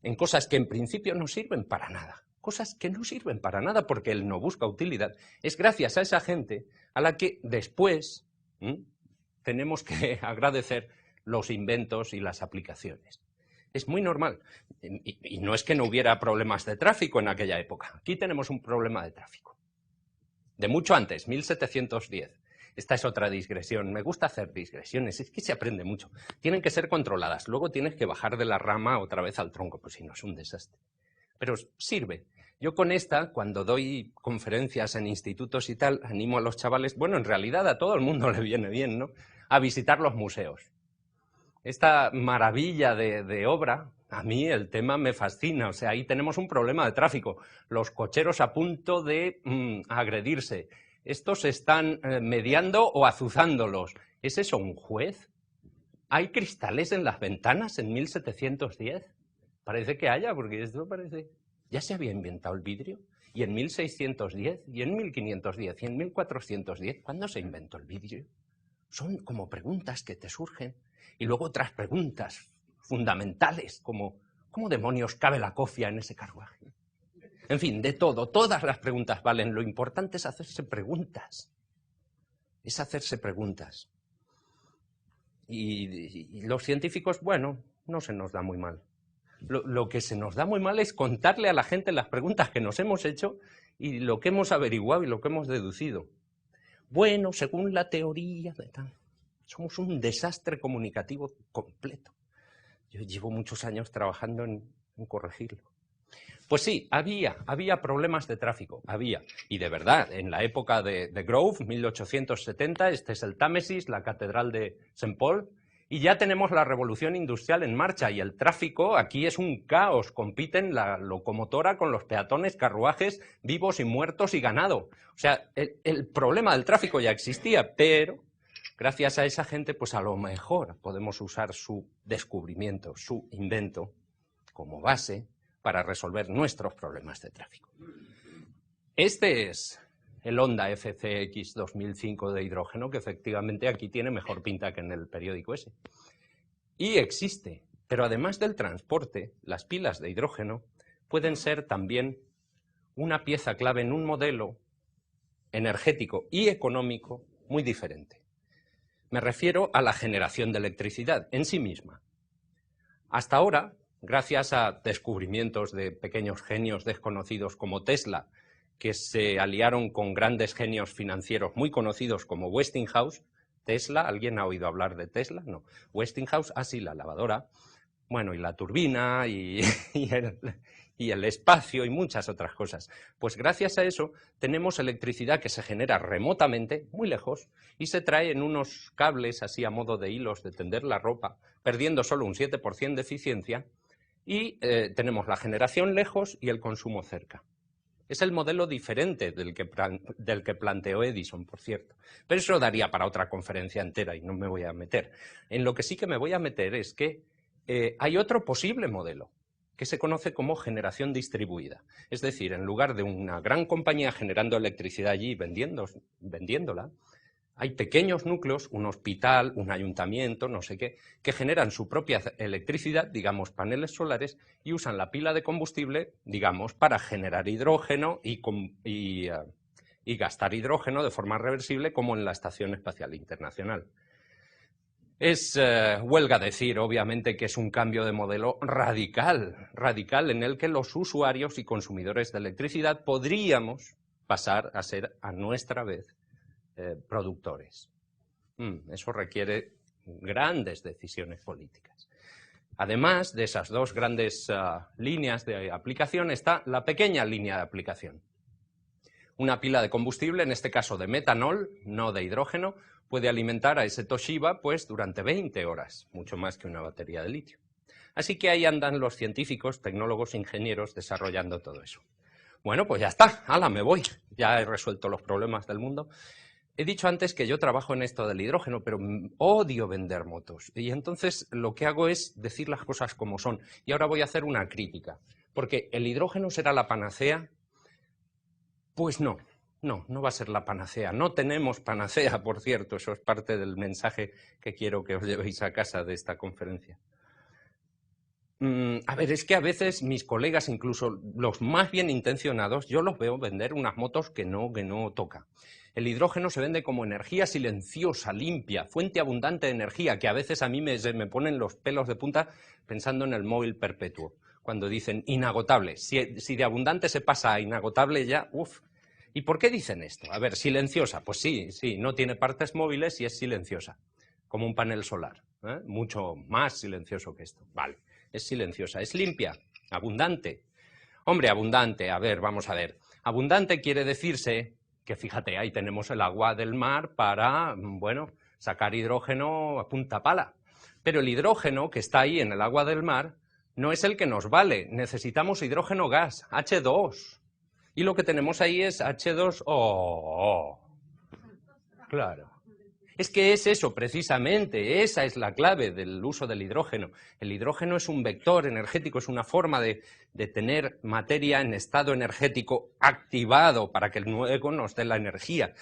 Speaker 1: en cosas que en principio no sirven para nada. Cosas que no sirven para nada porque él no busca utilidad. Es gracias a esa gente a la que después tenemos que agradecer los inventos y las aplicaciones. Es muy normal. Y no es que no hubiera problemas de tráfico en aquella época. Aquí tenemos un problema de tráfico. De mucho antes, 1710. Esta es otra digresión. Me gusta hacer digresiones, es que se aprende mucho. Tienen que ser controladas. Luego tienes que bajar de la rama otra vez al tronco, pues si no es un desastre. Pero sirve. Yo con esta, cuando doy conferencias en institutos y tal, animo a los chavales, bueno, en realidad a todo el mundo le viene bien, ¿no?, a visitar los museos. Esta maravilla de obra, a mí el tema me fascina. O sea, ahí tenemos un problema de tráfico. Los cocheros a punto de agredirse. Estos están mediando o azuzándolos. ¿Es eso un juez? ¿Hay cristales en las ventanas en 1710? Parece que haya, porque esto parece... Ya se había inventado el vidrio. Y en 1610, y en 1510, y en 1410, ¿cuándo se inventó el vidrio? Son como preguntas que te surgen. Y luego otras preguntas fundamentales, como ¿cómo demonios cabe la cofia en ese carruaje? En fin, de todo, todas las preguntas valen. Lo importante es hacerse preguntas. Es hacerse preguntas. Y los científicos, bueno, no se nos da muy mal. Lo que se nos da muy mal es contarle a la gente las preguntas que nos hemos hecho y lo que hemos averiguado y lo que hemos deducido. Bueno, según la teoría de tal, somos un desastre comunicativo completo. Yo llevo muchos años trabajando en corregirlo. Pues sí, había problemas de tráfico, había. Y de verdad, en la época de Grove, 1870, este es el Támesis, la catedral de St. Paul, y ya tenemos la revolución industrial en marcha y el tráfico aquí es un caos. Compiten la locomotora con los peatones, carruajes, vivos y muertos y ganado. O sea, el problema del tráfico ya existía, pero gracias a esa gente, pues a lo mejor podemos usar su descubrimiento, su invento, como base para resolver nuestros problemas de tráfico. Este es el Honda FCX 2005 de hidrógeno, que efectivamente aquí tiene mejor pinta que en el periódico ese. Y existe, pero además del transporte, las pilas de hidrógeno pueden ser también una pieza clave en un modelo energético y económico muy diferente. Me refiero a la generación de electricidad en sí misma. Hasta ahora, gracias a descubrimientos de pequeños genios desconocidos como Tesla, que se aliaron con grandes genios financieros muy conocidos como Westinghouse. Tesla, ¿alguien ha oído hablar de Tesla? No. Westinghouse, sí, la lavadora, bueno, y la turbina, y el espacio, y muchas otras cosas. Pues gracias a eso tenemos electricidad que se genera remotamente, muy lejos, y se trae en unos cables así a modo de hilos de tender la ropa, perdiendo solo un 7% de eficiencia, y tenemos la generación lejos y el consumo cerca. Es el modelo diferente del que planteó Edison, por cierto. Pero eso daría para otra conferencia entera y no me voy a meter. En lo que sí que me voy a meter es que hay otro posible modelo que se conoce como generación distribuida. Es decir, en lugar de una gran compañía generando electricidad allí y vendiéndola, hay pequeños núcleos, un hospital, un ayuntamiento, no sé qué, que generan su propia electricidad, digamos paneles solares, y usan la pila de combustible, digamos, para generar hidrógeno y gastar hidrógeno de forma reversible, como en la Estación Espacial Internacional. Es huelga decir, obviamente, que es un cambio de modelo radical en el que los usuarios y consumidores de electricidad podríamos pasar a ser, a nuestra vez, productores. Eso requiere grandes decisiones políticas. Además de esas dos grandes líneas de aplicación está la pequeña línea de aplicación. Una pila de combustible, en este caso de metanol, no de hidrógeno, puede alimentar a ese Toshiba pues durante 20 horas, mucho más que una batería de litio. Así que ahí andan los científicos, tecnólogos, ingenieros desarrollando todo eso. Bueno, pues ya está, ¡hala, me voy! Ya he resuelto los problemas del mundo. He dicho antes que yo trabajo en esto del hidrógeno, pero odio vender motos. Y entonces lo que hago es decir las cosas como son. Y ahora voy a hacer una crítica. Porque ¿el hidrógeno será la panacea? Pues no va a ser la panacea. No tenemos panacea, por cierto. Eso es parte del mensaje que quiero que os llevéis a casa de esta conferencia. A ver, es que a veces mis colegas, incluso los más bien intencionados, yo los veo vender unas motos que no toca. El hidrógeno se vende como energía silenciosa, limpia, fuente abundante de energía, que a veces a mí me ponen los pelos de punta pensando en el móvil perpetuo, cuando dicen inagotable. Si de abundante se pasa a inagotable ya, uff. ¿Y por qué dicen esto? A ver, silenciosa, pues sí, no tiene partes móviles y es silenciosa, como un panel solar, mucho más silencioso que esto. Vale, es silenciosa, es limpia, abundante. Hombre, abundante, a ver, vamos a ver. Abundante quiere decirse que, fíjate, ahí tenemos el agua del mar para, bueno, sacar hidrógeno a punta pala. Pero el hidrógeno que está ahí en el agua del mar no es el que nos vale. Necesitamos hidrógeno gas, H2. Y lo que tenemos ahí es H2O. Claro. Es que es eso, precisamente, esa es la clave del uso del hidrógeno. El hidrógeno es un vector energético, es una forma de tener materia en estado energético activado para que luego nos dé la energía.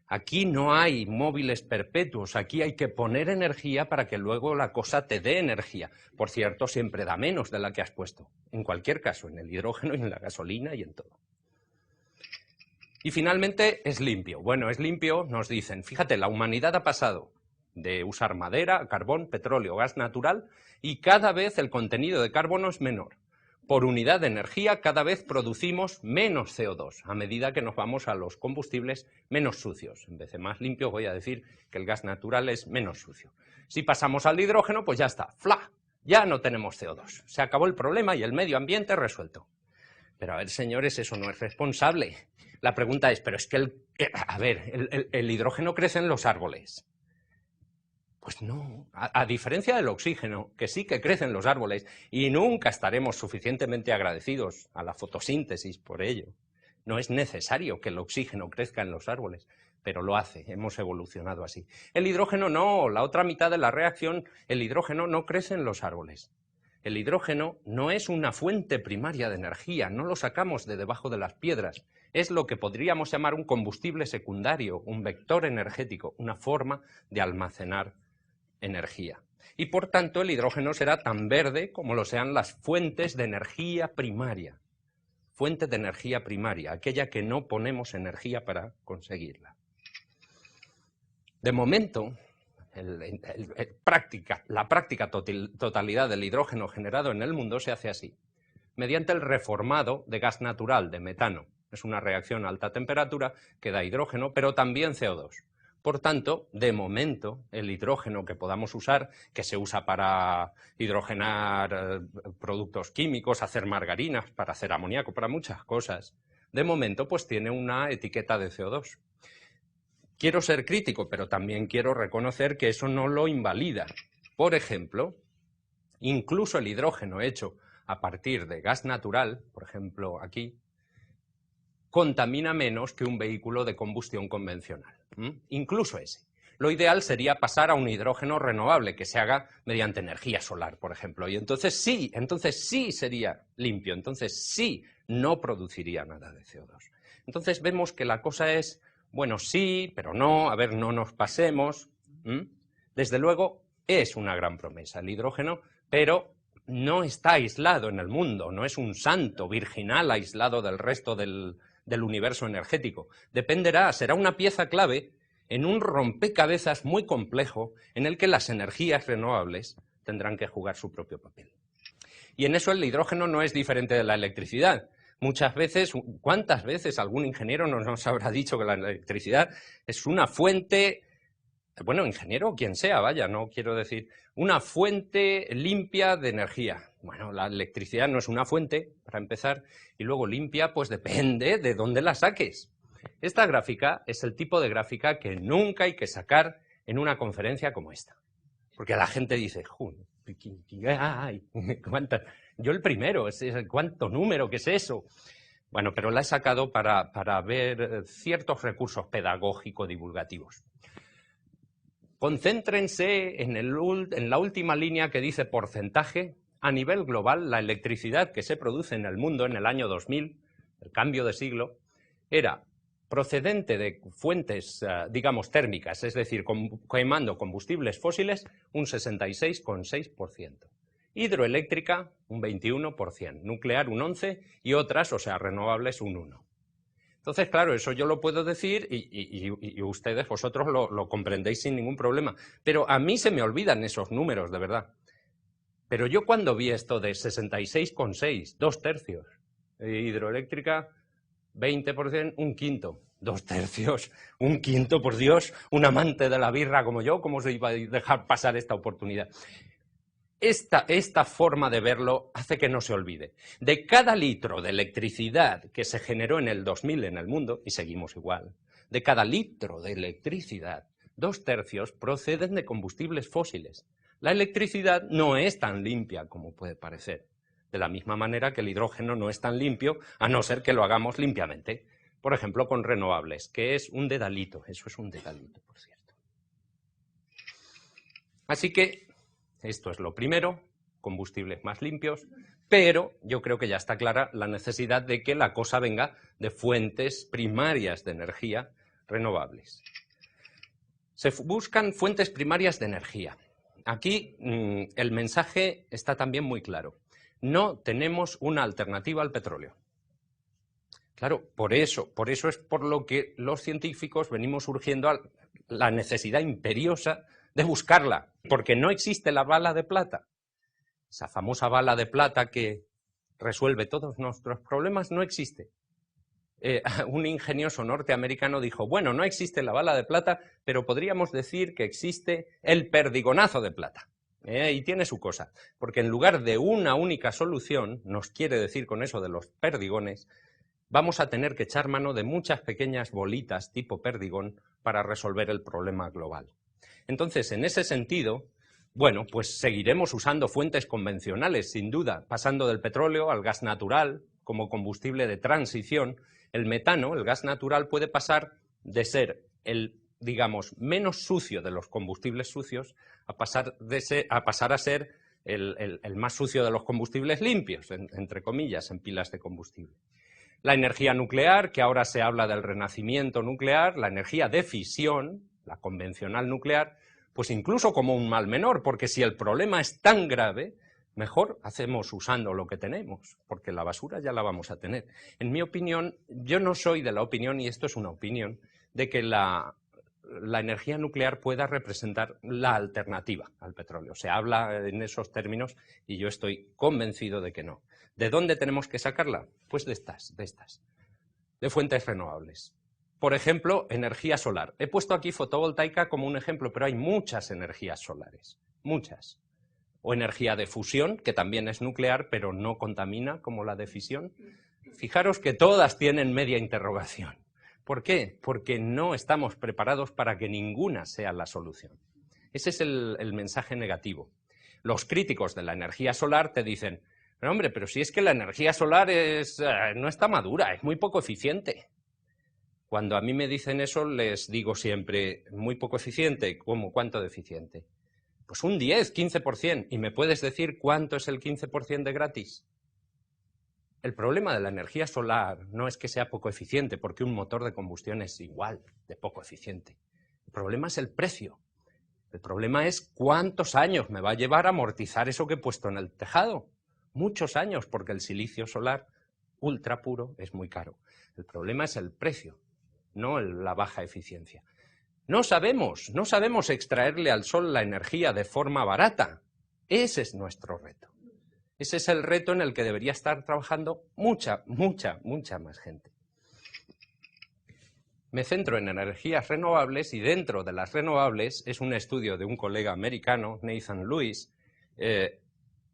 Speaker 1: Aquí no hay móviles perpetuos, aquí hay que poner energía para que luego la cosa te dé energía. Por cierto, siempre da menos de la que has puesto, en cualquier caso, en el hidrógeno y en la gasolina y en todo. Y finalmente es limpio. Bueno, es limpio, nos dicen, fíjate, la humanidad ha pasado de usar madera, carbón, petróleo, gas natural y cada vez el contenido de carbono es menor. Por unidad de energía cada vez producimos menos CO2 a medida que nos vamos a los combustibles menos sucios. En vez de más limpio voy a decir que el gas natural es menos sucio. Si pasamos al hidrógeno, pues ya está, ¡fla! Ya no tenemos CO2. Se acabó el problema y el medio ambiente resuelto. Pero a ver, señores, eso no es responsable. La pregunta es, pero es que el hidrógeno crece en los árboles. Pues no, a diferencia del oxígeno, que sí que crece en los árboles y nunca estaremos suficientemente agradecidos a la fotosíntesis por ello. No es necesario que el oxígeno crezca en los árboles, pero lo hace, hemos evolucionado así. El hidrógeno no, la otra mitad de la reacción, el hidrógeno no crece en los árboles. El hidrógeno no es una fuente primaria de energía, no lo sacamos de debajo de las piedras. Es lo que podríamos llamar un combustible secundario, un vector energético, una forma de almacenar energía. Y por tanto el hidrógeno será tan verde como lo sean las fuentes de energía primaria. Fuente de energía primaria, aquella que no ponemos energía para conseguirla. De momento, la práctica totalidad del hidrógeno generado en el mundo se hace así, mediante el reformado de gas natural, de metano. Es una reacción a alta temperatura que da hidrógeno, pero también CO2. Por tanto, de momento, el hidrógeno que podamos usar, que se usa para hidrogenar productos químicos, hacer margarinas, para hacer amoníaco, para muchas cosas, de momento pues tiene una etiqueta de CO2. Quiero ser crítico, pero también quiero reconocer que eso no lo invalida. Por ejemplo, incluso el hidrógeno hecho a partir de gas natural, por ejemplo aquí, contamina menos que un vehículo de combustión convencional. Incluso ese. Lo ideal sería pasar a un hidrógeno renovable que se haga mediante energía solar, por ejemplo. Y entonces sí sería limpio, entonces sí no produciría nada de CO2. Entonces vemos que la cosa es, bueno, sí, pero no, a ver, no nos pasemos. Desde luego es una gran promesa el hidrógeno, pero no está aislado en el mundo, no es un santo virginal aislado del resto del universo energético. Dependerá, será una pieza clave en un rompecabezas muy complejo en el que las energías renovables tendrán que jugar su propio papel. Y en eso el hidrógeno no es diferente de la electricidad. Muchas veces, ¿cuántas veces algún ingeniero nos habrá dicho que la electricidad es una fuente, bueno, ingeniero o quien sea, vaya, no quiero decir, una fuente limpia de energía? Bueno, la electricidad no es una fuente, para empezar, y luego limpia, pues depende de dónde la saques. Esta gráfica es el tipo de gráfica que nunca hay que sacar en una conferencia como esta. Porque la gente dice, yo el primero, ¿cuánto número? ¿Qué es eso? Bueno, pero la he sacado para ver ciertos recursos pedagógico-divulgativos. Concéntrense en la última línea que dice porcentaje. A nivel global, la electricidad que se produce en el mundo en el año 2000, el cambio de siglo, era procedente de fuentes, digamos, térmicas, es decir, quemando combustibles fósiles, un 66,6%. Hidroeléctrica, un 21%. Nuclear, un 11%. Y otras, o sea, renovables, un 1%. Entonces, claro, eso yo lo puedo decir y ustedes, vosotros lo comprendéis sin ningún problema. Pero a mí se me olvidan esos números, de verdad. Pero yo cuando vi esto de 66,6, 2/3, hidroeléctrica, 20%, un quinto, 2/3, un quinto, por Dios, un amante de la birra como yo, ¿cómo se iba a dejar pasar esta oportunidad? Esta forma de verlo hace que no se olvide. De cada litro de electricidad que se generó en el 2000 en el mundo, y seguimos igual, de cada litro de electricidad, 2/3 proceden de combustibles fósiles. La electricidad no es tan limpia como puede parecer, de la misma manera que el hidrógeno no es tan limpio, a no ser que lo hagamos limpiamente. Por ejemplo, con renovables, que es un dedalito, eso es un dedalito, por cierto. Así que esto es lo primero, combustibles más limpios, pero yo creo que ya está clara la necesidad de que la cosa venga de fuentes primarias de energía renovables. Se buscan fuentes primarias de energía. Aquí el mensaje está también muy claro. No tenemos una alternativa al petróleo. Claro, por eso es por lo que los científicos venimos urgiendo a la necesidad imperiosa de buscarla, porque no existe la bala de plata. Esa famosa bala de plata que resuelve todos nuestros problemas no existe. Un ingenioso norteamericano dijo, bueno, no existe la bala de plata, pero podríamos decir que existe el perdigonazo de plata. Y tiene su cosa, porque en lugar de una única solución, nos quiere decir con eso de los perdigones, vamos a tener que echar mano de muchas pequeñas bolitas tipo perdigón para resolver el problema global. Entonces, en ese sentido, bueno, pues seguiremos usando fuentes convencionales, sin duda, pasando del petróleo al gas natural como combustible de transición. El metano, el gas natural, puede pasar de ser el, digamos, menos sucio de los combustibles sucios a pasar a ser el más sucio de los combustibles limpios, entre comillas, en pilas de combustible. La energía nuclear, que ahora se habla del renacimiento nuclear, la energía de fisión, la convencional nuclear, pues incluso como un mal menor, porque si el problema es tan grave, mejor hacemos usando lo que tenemos, porque la basura ya la vamos a tener. En mi opinión, yo no soy de la opinión, y esto es una opinión, de que la energía nuclear pueda representar la alternativa al petróleo. Se habla en esos términos y yo estoy convencido de que no. ¿De dónde tenemos que sacarla? Pues de estas, de fuentes renovables. Por ejemplo, energía solar. He puesto aquí fotovoltaica como un ejemplo, pero hay muchas energías solares, muchas. O energía de fusión, que también es nuclear, pero no contamina como la de fisión. Fijaros que todas tienen media interrogación. ¿Por qué? Porque no estamos preparados para que ninguna sea la solución. Ese es el mensaje negativo. Los críticos de la energía solar te dicen, pero hombre, pero si es que la energía solar no está madura, es muy poco eficiente. Cuando a mí me dicen eso, les digo siempre, muy poco eficiente, ¿cómo? ¿Cuánto de eficiente? Pues un 10, 15%. ¿Y me puedes decir cuánto es el 15% de gratis? El problema de la energía solar no es que sea poco eficiente, porque un motor de combustión es igual de poco eficiente. El problema es el precio. El problema es cuántos años me va a llevar a amortizar eso que he puesto en el tejado. Muchos años, porque el silicio solar ultra puro es muy caro. El problema es el precio, no la baja eficiencia. No sabemos extraerle al sol la energía de forma barata. Ese es nuestro reto. Ese es el reto en el que debería estar trabajando mucha más gente. Me centro en energías renovables y dentro de las renovables es un estudio de un colega americano, Nathan Lewis,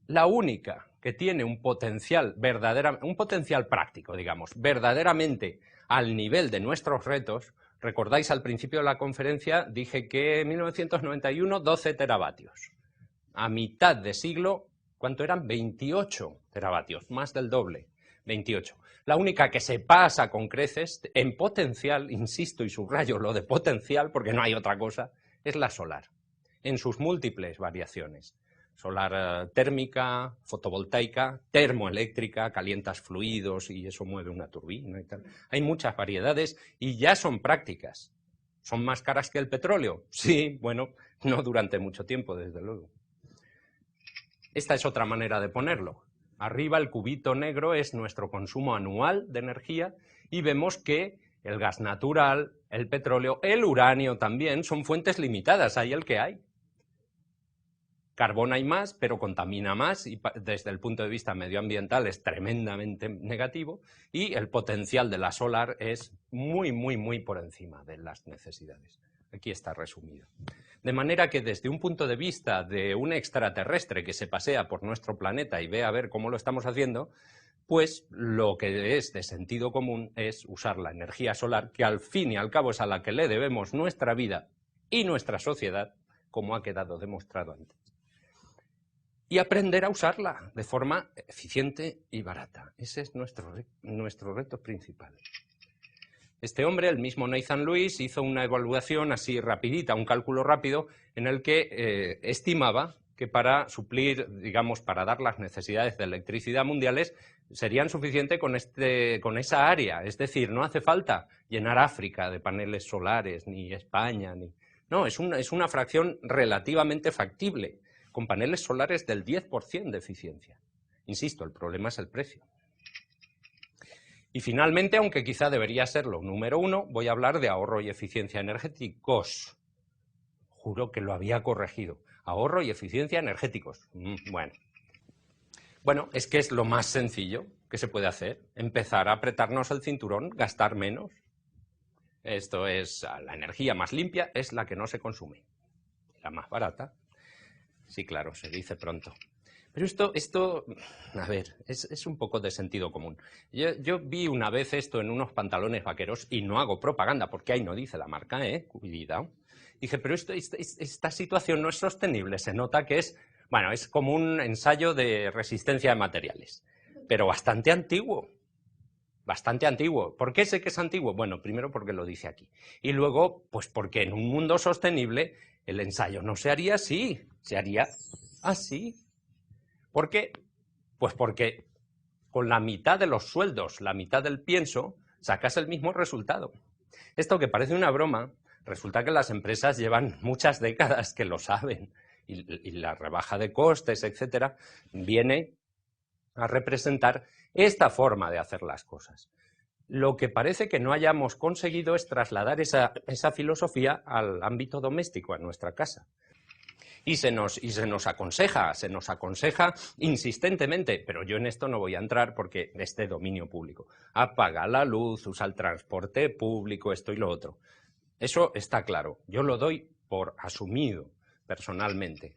Speaker 1: la única que tiene un potencial práctico, digamos, verdaderamente al nivel de nuestros retos. Recordáis, al principio de la conferencia dije que en 1991 12 teravatios. A mitad de siglo, ¿cuánto eran? 28 teravatios, más del doble, 28. La única que se pasa con creces en potencial, insisto y subrayo lo de potencial porque no hay otra cosa, es la solar, en sus múltiples variaciones. Solar térmica, fotovoltaica, termoeléctrica, calientas fluidos y eso mueve una turbina y tal. Hay muchas variedades y ya son prácticas. ¿Son más caras que el petróleo? Sí, bueno, no durante mucho tiempo, desde luego. Esta es otra manera de ponerlo. Arriba el cubito negro es nuestro consumo anual de energía y vemos que el gas natural, el petróleo, el uranio también son fuentes limitadas, hay el que hay. Carbón hay más, pero contamina más y desde el punto de vista medioambiental es tremendamente negativo, y el potencial de la solar es muy por encima de las necesidades. Aquí está resumido. De manera que desde un punto de vista de un extraterrestre que se pasea por nuestro planeta y ve a ver cómo lo estamos haciendo, pues lo que es de sentido común es usar la energía solar, que al fin y al cabo es a la que le debemos nuestra vida y nuestra sociedad, como ha quedado demostrado antes, y aprender a usarla de forma eficiente y barata. Ese es nuestro reto principal. Este hombre, el mismo Nathan Lewis, hizo una evaluación así rapidita, un cálculo rápido, en el que estimaba que para suplir, digamos, para dar las necesidades de electricidad mundiales, serían suficientes con esa área. Es decir, no hace falta llenar África de paneles solares, ni España, ni... No, es una fracción relativamente factible, con paneles solares del 10% de eficiencia. Insisto, el problema es el precio. Y finalmente, aunque quizá debería serlo número 1, voy a hablar de ahorro y eficiencia energéticos. Juro que lo había corregido. Ahorro y eficiencia energéticos. Bueno, es que es lo más sencillo que se puede hacer. Empezar a apretarnos el cinturón, gastar menos. Esto es, la energía más limpia es la que no se consume. La más barata. Sí, claro, se dice pronto. Pero esto, a ver, es un poco de sentido común. Yo vi una vez esto en unos pantalones vaqueros, y no hago propaganda, porque ahí no dice la marca, cuidado. Dije, pero esta situación no es sostenible, se nota que es, bueno, es como un ensayo de resistencia de materiales, pero bastante antiguo. Bastante antiguo. ¿Por qué sé que es antiguo? Bueno, primero porque lo dice aquí. Y luego, pues porque en un mundo sostenible el ensayo no se haría así, se haría así. ¿Por qué? Pues porque con la mitad de los sueldos, la mitad del pienso, sacas el mismo resultado. Esto que parece una broma, resulta que las empresas llevan muchas décadas que lo saben, y la rebaja de costes, etcétera, viene a representar esta forma de hacer las cosas. Lo que parece que no hayamos conseguido es trasladar esa filosofía al ámbito doméstico, a nuestra casa. Y se nos aconseja insistentemente, pero yo en esto no voy a entrar porque es de dominio público. Apaga la luz, usa el transporte público, esto y lo otro. Eso está claro, yo lo doy por asumido personalmente.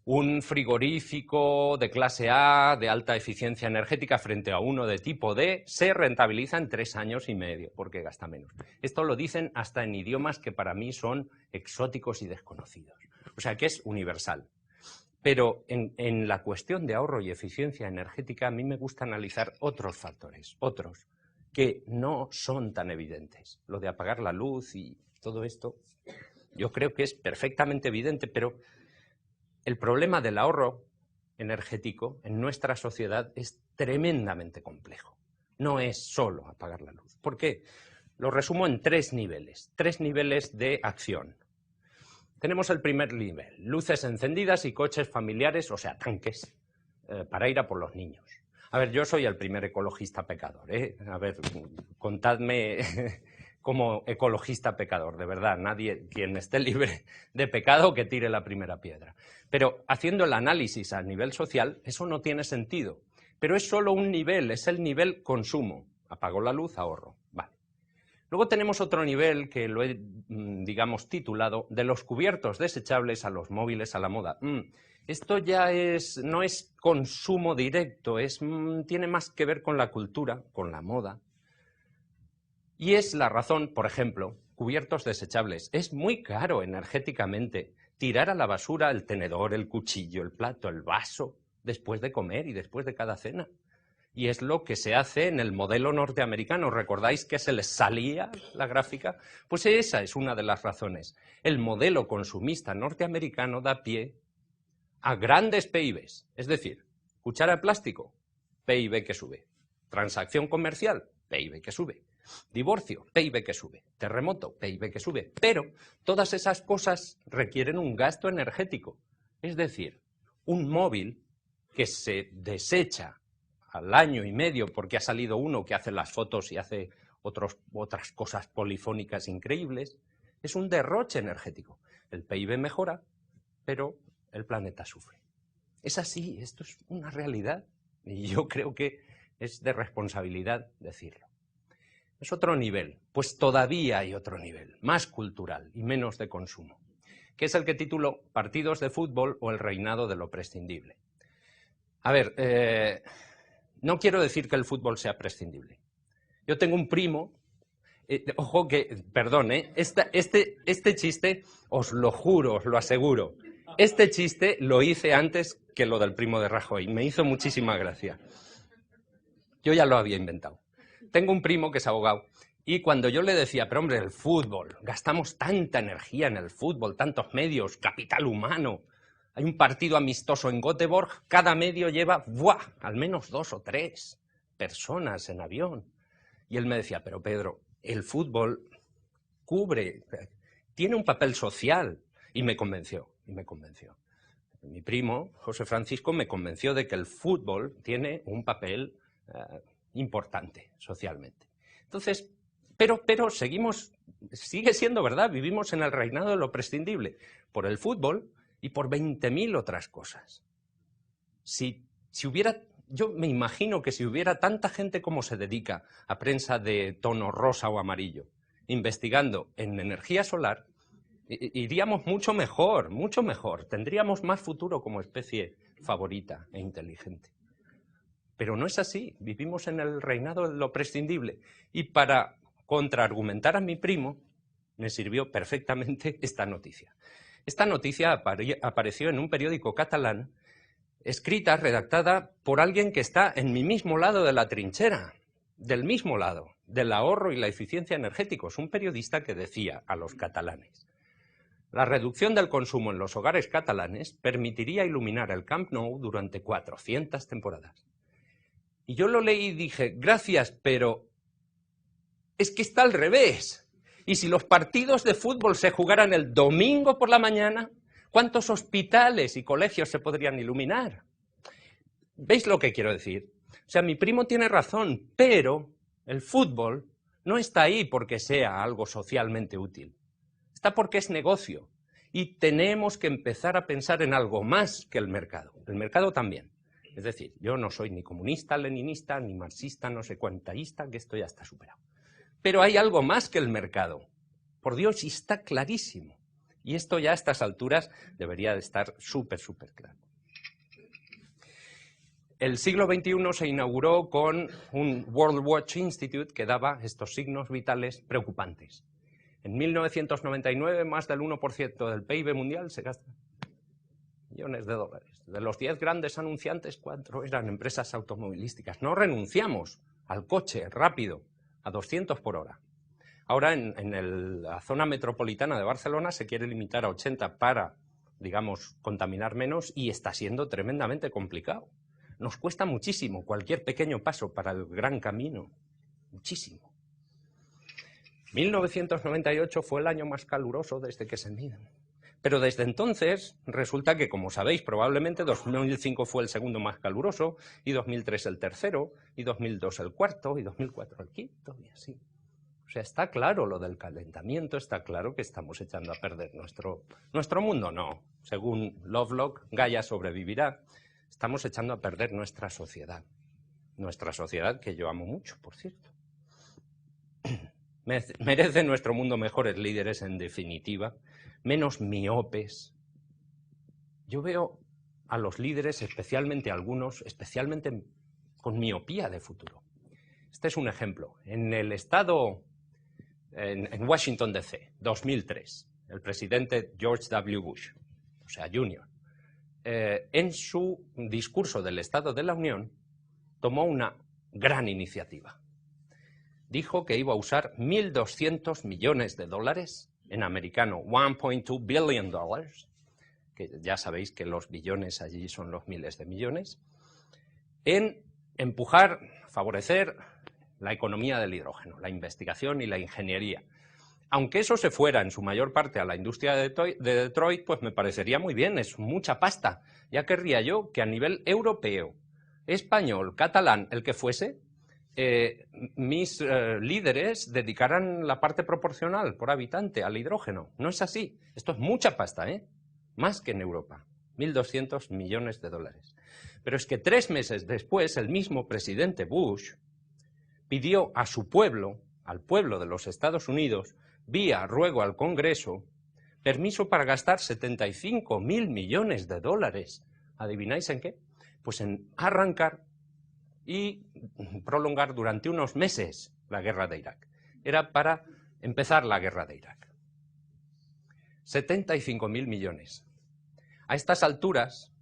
Speaker 1: Un frigorífico de clase A, de alta eficiencia energética, frente a uno de tipo D, se rentabiliza en 3 años y medio, porque gasta menos. Esto lo dicen hasta en idiomas que para mí son exóticos y desconocidos. O sea que es universal. Pero en la cuestión de ahorro y eficiencia energética a mí me gusta analizar otros factores, otros, que no son tan evidentes. Lo de apagar la luz y todo esto, yo creo que es perfectamente evidente, pero el problema del ahorro energético en nuestra sociedad es tremendamente complejo. No es solo apagar la luz. ¿Por qué? Lo resumo en 3 niveles de acción. Tenemos el primer nivel, luces encendidas y coches familiares, o sea, tanques, para ir a por los niños. A ver, yo soy el primer ecologista pecador, A ver, contadme como ecologista pecador, de verdad, nadie, quien esté libre de pecado, que tire la primera piedra. Pero haciendo el análisis a nivel social, eso no tiene sentido. Pero es solo un nivel, es el nivel consumo. Apago la luz, ahorro. Vale. Luego tenemos otro nivel que lo he, digamos, titulado de los cubiertos desechables a los móviles a la moda. Esto ya no es consumo directo, tiene más que ver con la cultura, con la moda. Y es la razón, por ejemplo, cubiertos desechables. Es muy caro energéticamente tirar a la basura el tenedor, el cuchillo, el plato, el vaso, después de comer y después de cada cena. Y es lo que se hace en el modelo norteamericano. ¿Recordáis que se les salía la gráfica? Pues esa es una de las razones. El modelo consumista norteamericano da pie a grandes PIBs. Es decir, cuchara de plástico, PIB que sube. Transacción comercial, PIB que sube. Divorcio, PIB que sube. Terremoto, PIB que sube. Pero todas esas cosas requieren un gasto energético. Es decir, un móvil que se desecha al año y medio porque ha salido uno que hace las fotos y hace otras cosas polifónicas increíbles, es un derroche energético. El PIB mejora, pero el planeta sufre. Es así, esto es una realidad y yo creo que es de responsabilidad decirlo. Es otro nivel, pues todavía hay otro nivel, más cultural y menos de consumo, que es el que titulo Partidos de fútbol o el reinado de lo prescindible. A ver, no quiero decir que el fútbol sea prescindible. Yo tengo un primo, ojo que, perdón, este chiste, os lo juro, os lo aseguro, este chiste lo hice antes que lo del primo de Rajoy, me hizo muchísima gracia. Yo ya lo había inventado. Tengo un primo que es abogado y cuando yo le decía, pero hombre, el fútbol, gastamos tanta energía en el fútbol, tantos medios, capital humano, hay un partido amistoso en Göteborg, cada medio lleva, ¡buah!, al menos 2 o 3 personas en avión. Y él me decía, pero Pedro, el fútbol tiene un papel social. Y me convenció. Mi primo, José Francisco, me convenció de que el fútbol tiene un papel importante socialmente. Entonces, pero sigue siendo verdad, vivimos en el reinado de lo prescindible por el fútbol y por 20.000 otras cosas. Yo me imagino que si hubiera tanta gente como se dedica a prensa de tono rosa o amarillo, investigando en energía solar, iríamos mucho mejor, tendríamos más futuro como especie favorita e inteligente. Pero no es así, vivimos en el reinado de lo prescindible. Y para contraargumentar a mi primo, me sirvió perfectamente esta noticia. Esta noticia apareció en un periódico catalán, escrita, redactada por alguien que está en mi mismo lado de la trinchera, del mismo lado, del ahorro y la eficiencia energéticos. Un periodista que decía a los catalanes: la reducción del consumo en los hogares catalanes permitiría iluminar el Camp Nou durante 400 temporadas. Y yo lo leí y dije, gracias, pero es que está al revés. Y si los partidos de fútbol se jugaran el domingo por la mañana, ¿cuántos hospitales y colegios se podrían iluminar? ¿Veis lo que quiero decir? O sea, mi primo tiene razón, pero el fútbol no está ahí porque sea algo socialmente útil. Está porque es negocio. Y tenemos que empezar a pensar en algo más que el mercado. El mercado también. Es decir, yo no soy ni comunista, leninista, ni marxista, no sé cuantaísta, que esto ya está superado. Pero hay algo más que el mercado. Por Dios, y está clarísimo. Y esto ya a estas alturas debería de estar súper claro. El siglo XXI se inauguró con un World Watch Institute que daba estos signos vitales preocupantes. En 1999, más del 1% del PIB mundial se gasta millones de dólares. De los 10 grandes anunciantes, 4 eran empresas automovilísticas. No renunciamos al coche rápido a 200 por hora. Ahora en la zona metropolitana de Barcelona se quiere limitar a 80 para, digamos, contaminar menos y está siendo tremendamente complicado. Nos cuesta muchísimo cualquier pequeño paso para el gran camino. Muchísimo. 1998 fue el año más caluroso desde que se miden. Pero desde entonces resulta que, como sabéis, probablemente 2005 fue el segundo más caluroso, y 2003 el tercero, y 2002 el cuarto, y 2004 el quinto, y así. O sea, está claro lo del calentamiento, está claro que estamos echando a perder nuestro mundo. No, según Lovelock, Gaia sobrevivirá. Estamos echando a perder nuestra sociedad que yo amo mucho, por cierto. Merece nuestro mundo mejores líderes, en definitiva, menos miopes. Yo veo a los líderes, especialmente algunos, especialmente con miopía de futuro. Este es un ejemplo. En el estado, en Washington DC, 2003, el presidente George W. Bush, o sea, Jr., en su discurso del Estado de la Unión, tomó una gran iniciativa. Dijo que iba a usar 1.200 millones de dólares, en americano 1.2 billion dollars, que ya sabéis que los billones allí son los miles de millones, en empujar, favorecer la economía del hidrógeno, la investigación y la ingeniería. Aunque eso se fuera en su mayor parte a la industria de Detroit, pues me parecería muy bien, es mucha pasta. Ya querría yo que a nivel europeo, español, catalán, el que fuese, mis líderes dedicaran la parte proporcional por habitante al hidrógeno. No es así. Esto es mucha pasta, ¿eh? Más que en Europa. 1.200 millones de dólares. Pero es que 3 meses después, el mismo presidente Bush pidió a su pueblo, al pueblo de los Estados Unidos, vía ruego al Congreso, permiso para gastar 75.000 millones de dólares. ¿Adivináis en qué? Pues en arrancar y prolongar durante unos meses la guerra de Irak. Era para empezar la guerra de Irak. 75.000 millones. A estas alturas,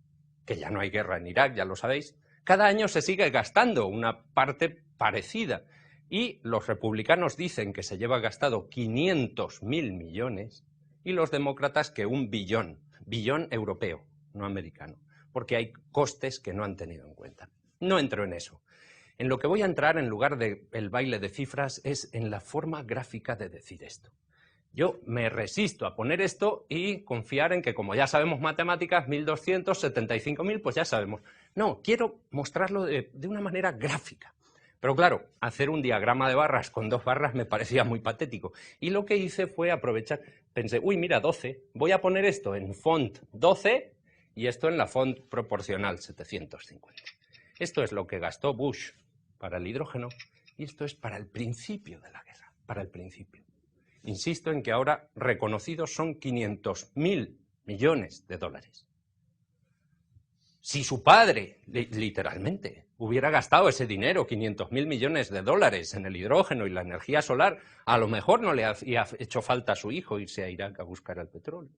Speaker 1: que ya no hay guerra en Irak, ya lo sabéis, cada año se sigue gastando una parte parecida. Y los republicanos dicen que se lleva gastado 500.000 millones y los demócratas que 1 billón, billón europeo, no americano, porque hay costes que no han tenido en cuenta. No entro en eso. En lo que voy a entrar, en lugar del baile de cifras, es en la forma gráfica de decir esto. Yo me resisto a poner esto y confiar en que, como ya sabemos matemáticas, 1.275.000, pues ya sabemos. No, quiero mostrarlo de una manera gráfica. Pero claro, hacer un diagrama de barras con 2 barras me parecía muy patético. Y lo que hice fue aprovechar, pensé, uy, mira, 12, voy a poner esto en font 12 y esto en la font proporcional 750. Esto es lo que gastó Bush para el hidrógeno y esto es para el principio de la guerra, para el principio. Insisto en que ahora reconocidos son 500.000 millones de dólares. Si su padre, literalmente, hubiera gastado ese dinero, 500.000 millones de dólares, en el hidrógeno y la energía solar, a lo mejor no le había hecho falta a su hijo irse a Irak a buscar el petróleo.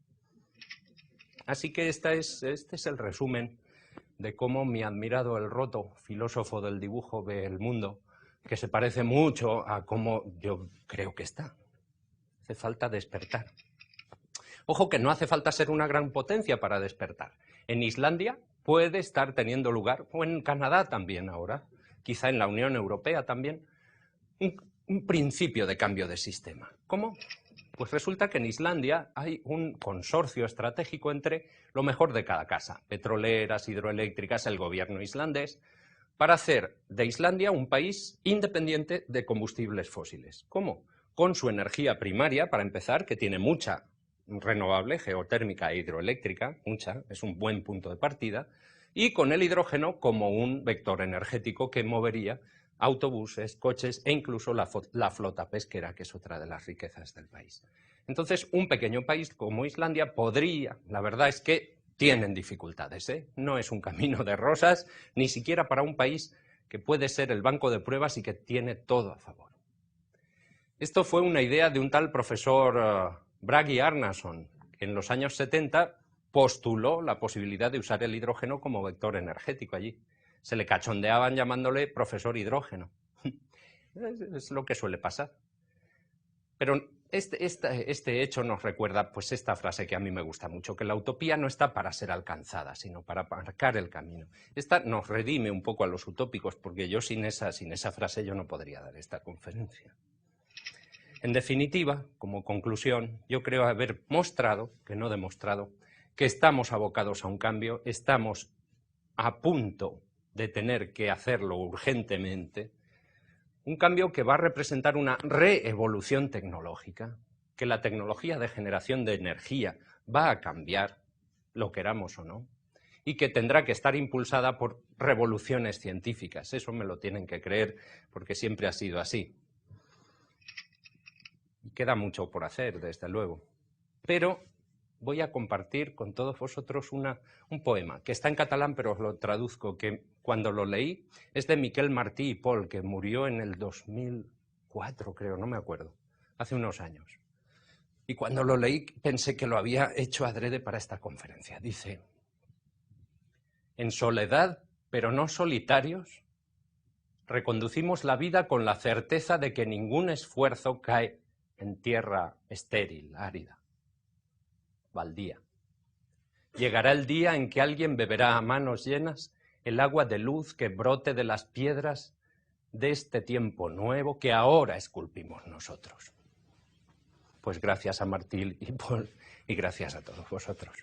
Speaker 1: Así que este es el resumen de cómo mi admirado El Roto, filósofo del dibujo, ve el mundo, que se parece mucho a cómo yo creo que está. Hace falta despertar. Ojo que no hace falta ser una gran potencia para despertar. En Islandia puede estar teniendo lugar, o en Canadá también ahora, quizá en la Unión Europea también, un principio de cambio de sistema. ¿Cómo? Pues resulta que en Islandia hay un consorcio estratégico entre lo mejor de cada casa, petroleras, hidroeléctricas, el gobierno islandés, para hacer de Islandia un país independiente de combustibles fósiles. ¿Cómo? Con su energía primaria, para empezar, que tiene mucha renovable, geotérmica e hidroeléctrica, mucha, es un buen punto de partida, y con el hidrógeno como un vector energético que movería autobuses, coches e incluso la flota pesquera, que es otra de las riquezas del país. Entonces, un pequeño país como Islandia podría, la verdad es que tienen dificultades, ¿eh? No es un camino de rosas, ni siquiera para un país que puede ser el banco de pruebas y que tiene todo a favor. Esto fue una idea de un tal profesor Bragi Arnason, que en los años 70 postuló la posibilidad de usar el hidrógeno como vector energético allí. Se le cachondeaban llamándole profesor hidrógeno. Es lo que suele pasar. Pero este hecho nos recuerda pues esta frase que a mí me gusta mucho, que la utopía no está para ser alcanzada, sino para marcar el camino. Esta nos redime un poco a los utópicos, porque yo sin esa frase yo no podría dar esta conferencia. En definitiva, como conclusión, yo creo haber mostrado, que no demostrado, que estamos abocados a un cambio, estamos a punto de tener que hacerlo urgentemente, un cambio que va a representar una reevolución tecnológica, que la tecnología de generación de energía va a cambiar, lo queramos o no, y que tendrá que estar impulsada por revoluciones científicas. Eso me lo tienen que creer, porque siempre ha sido así. Y queda mucho por hacer, desde luego. Pero voy a compartir con todos vosotros un poema, que está en catalán, pero os lo traduzco, que cuando lo leí es de Miquel Martí i Pol, que murió en el 2004, creo, no me acuerdo, hace unos años. Y cuando lo leí pensé que lo había hecho adrede para esta conferencia. Dice: en soledad, pero no solitarios, reconducimos la vida con la certeza de que ningún esfuerzo cae en tierra estéril, árida, baldía. Llegará el día en que alguien beberá a manos llenas el agua de luz que brote de las piedras de este tiempo nuevo que ahora esculpimos nosotros. pues gracias a Martí y gracias a todos vosotros.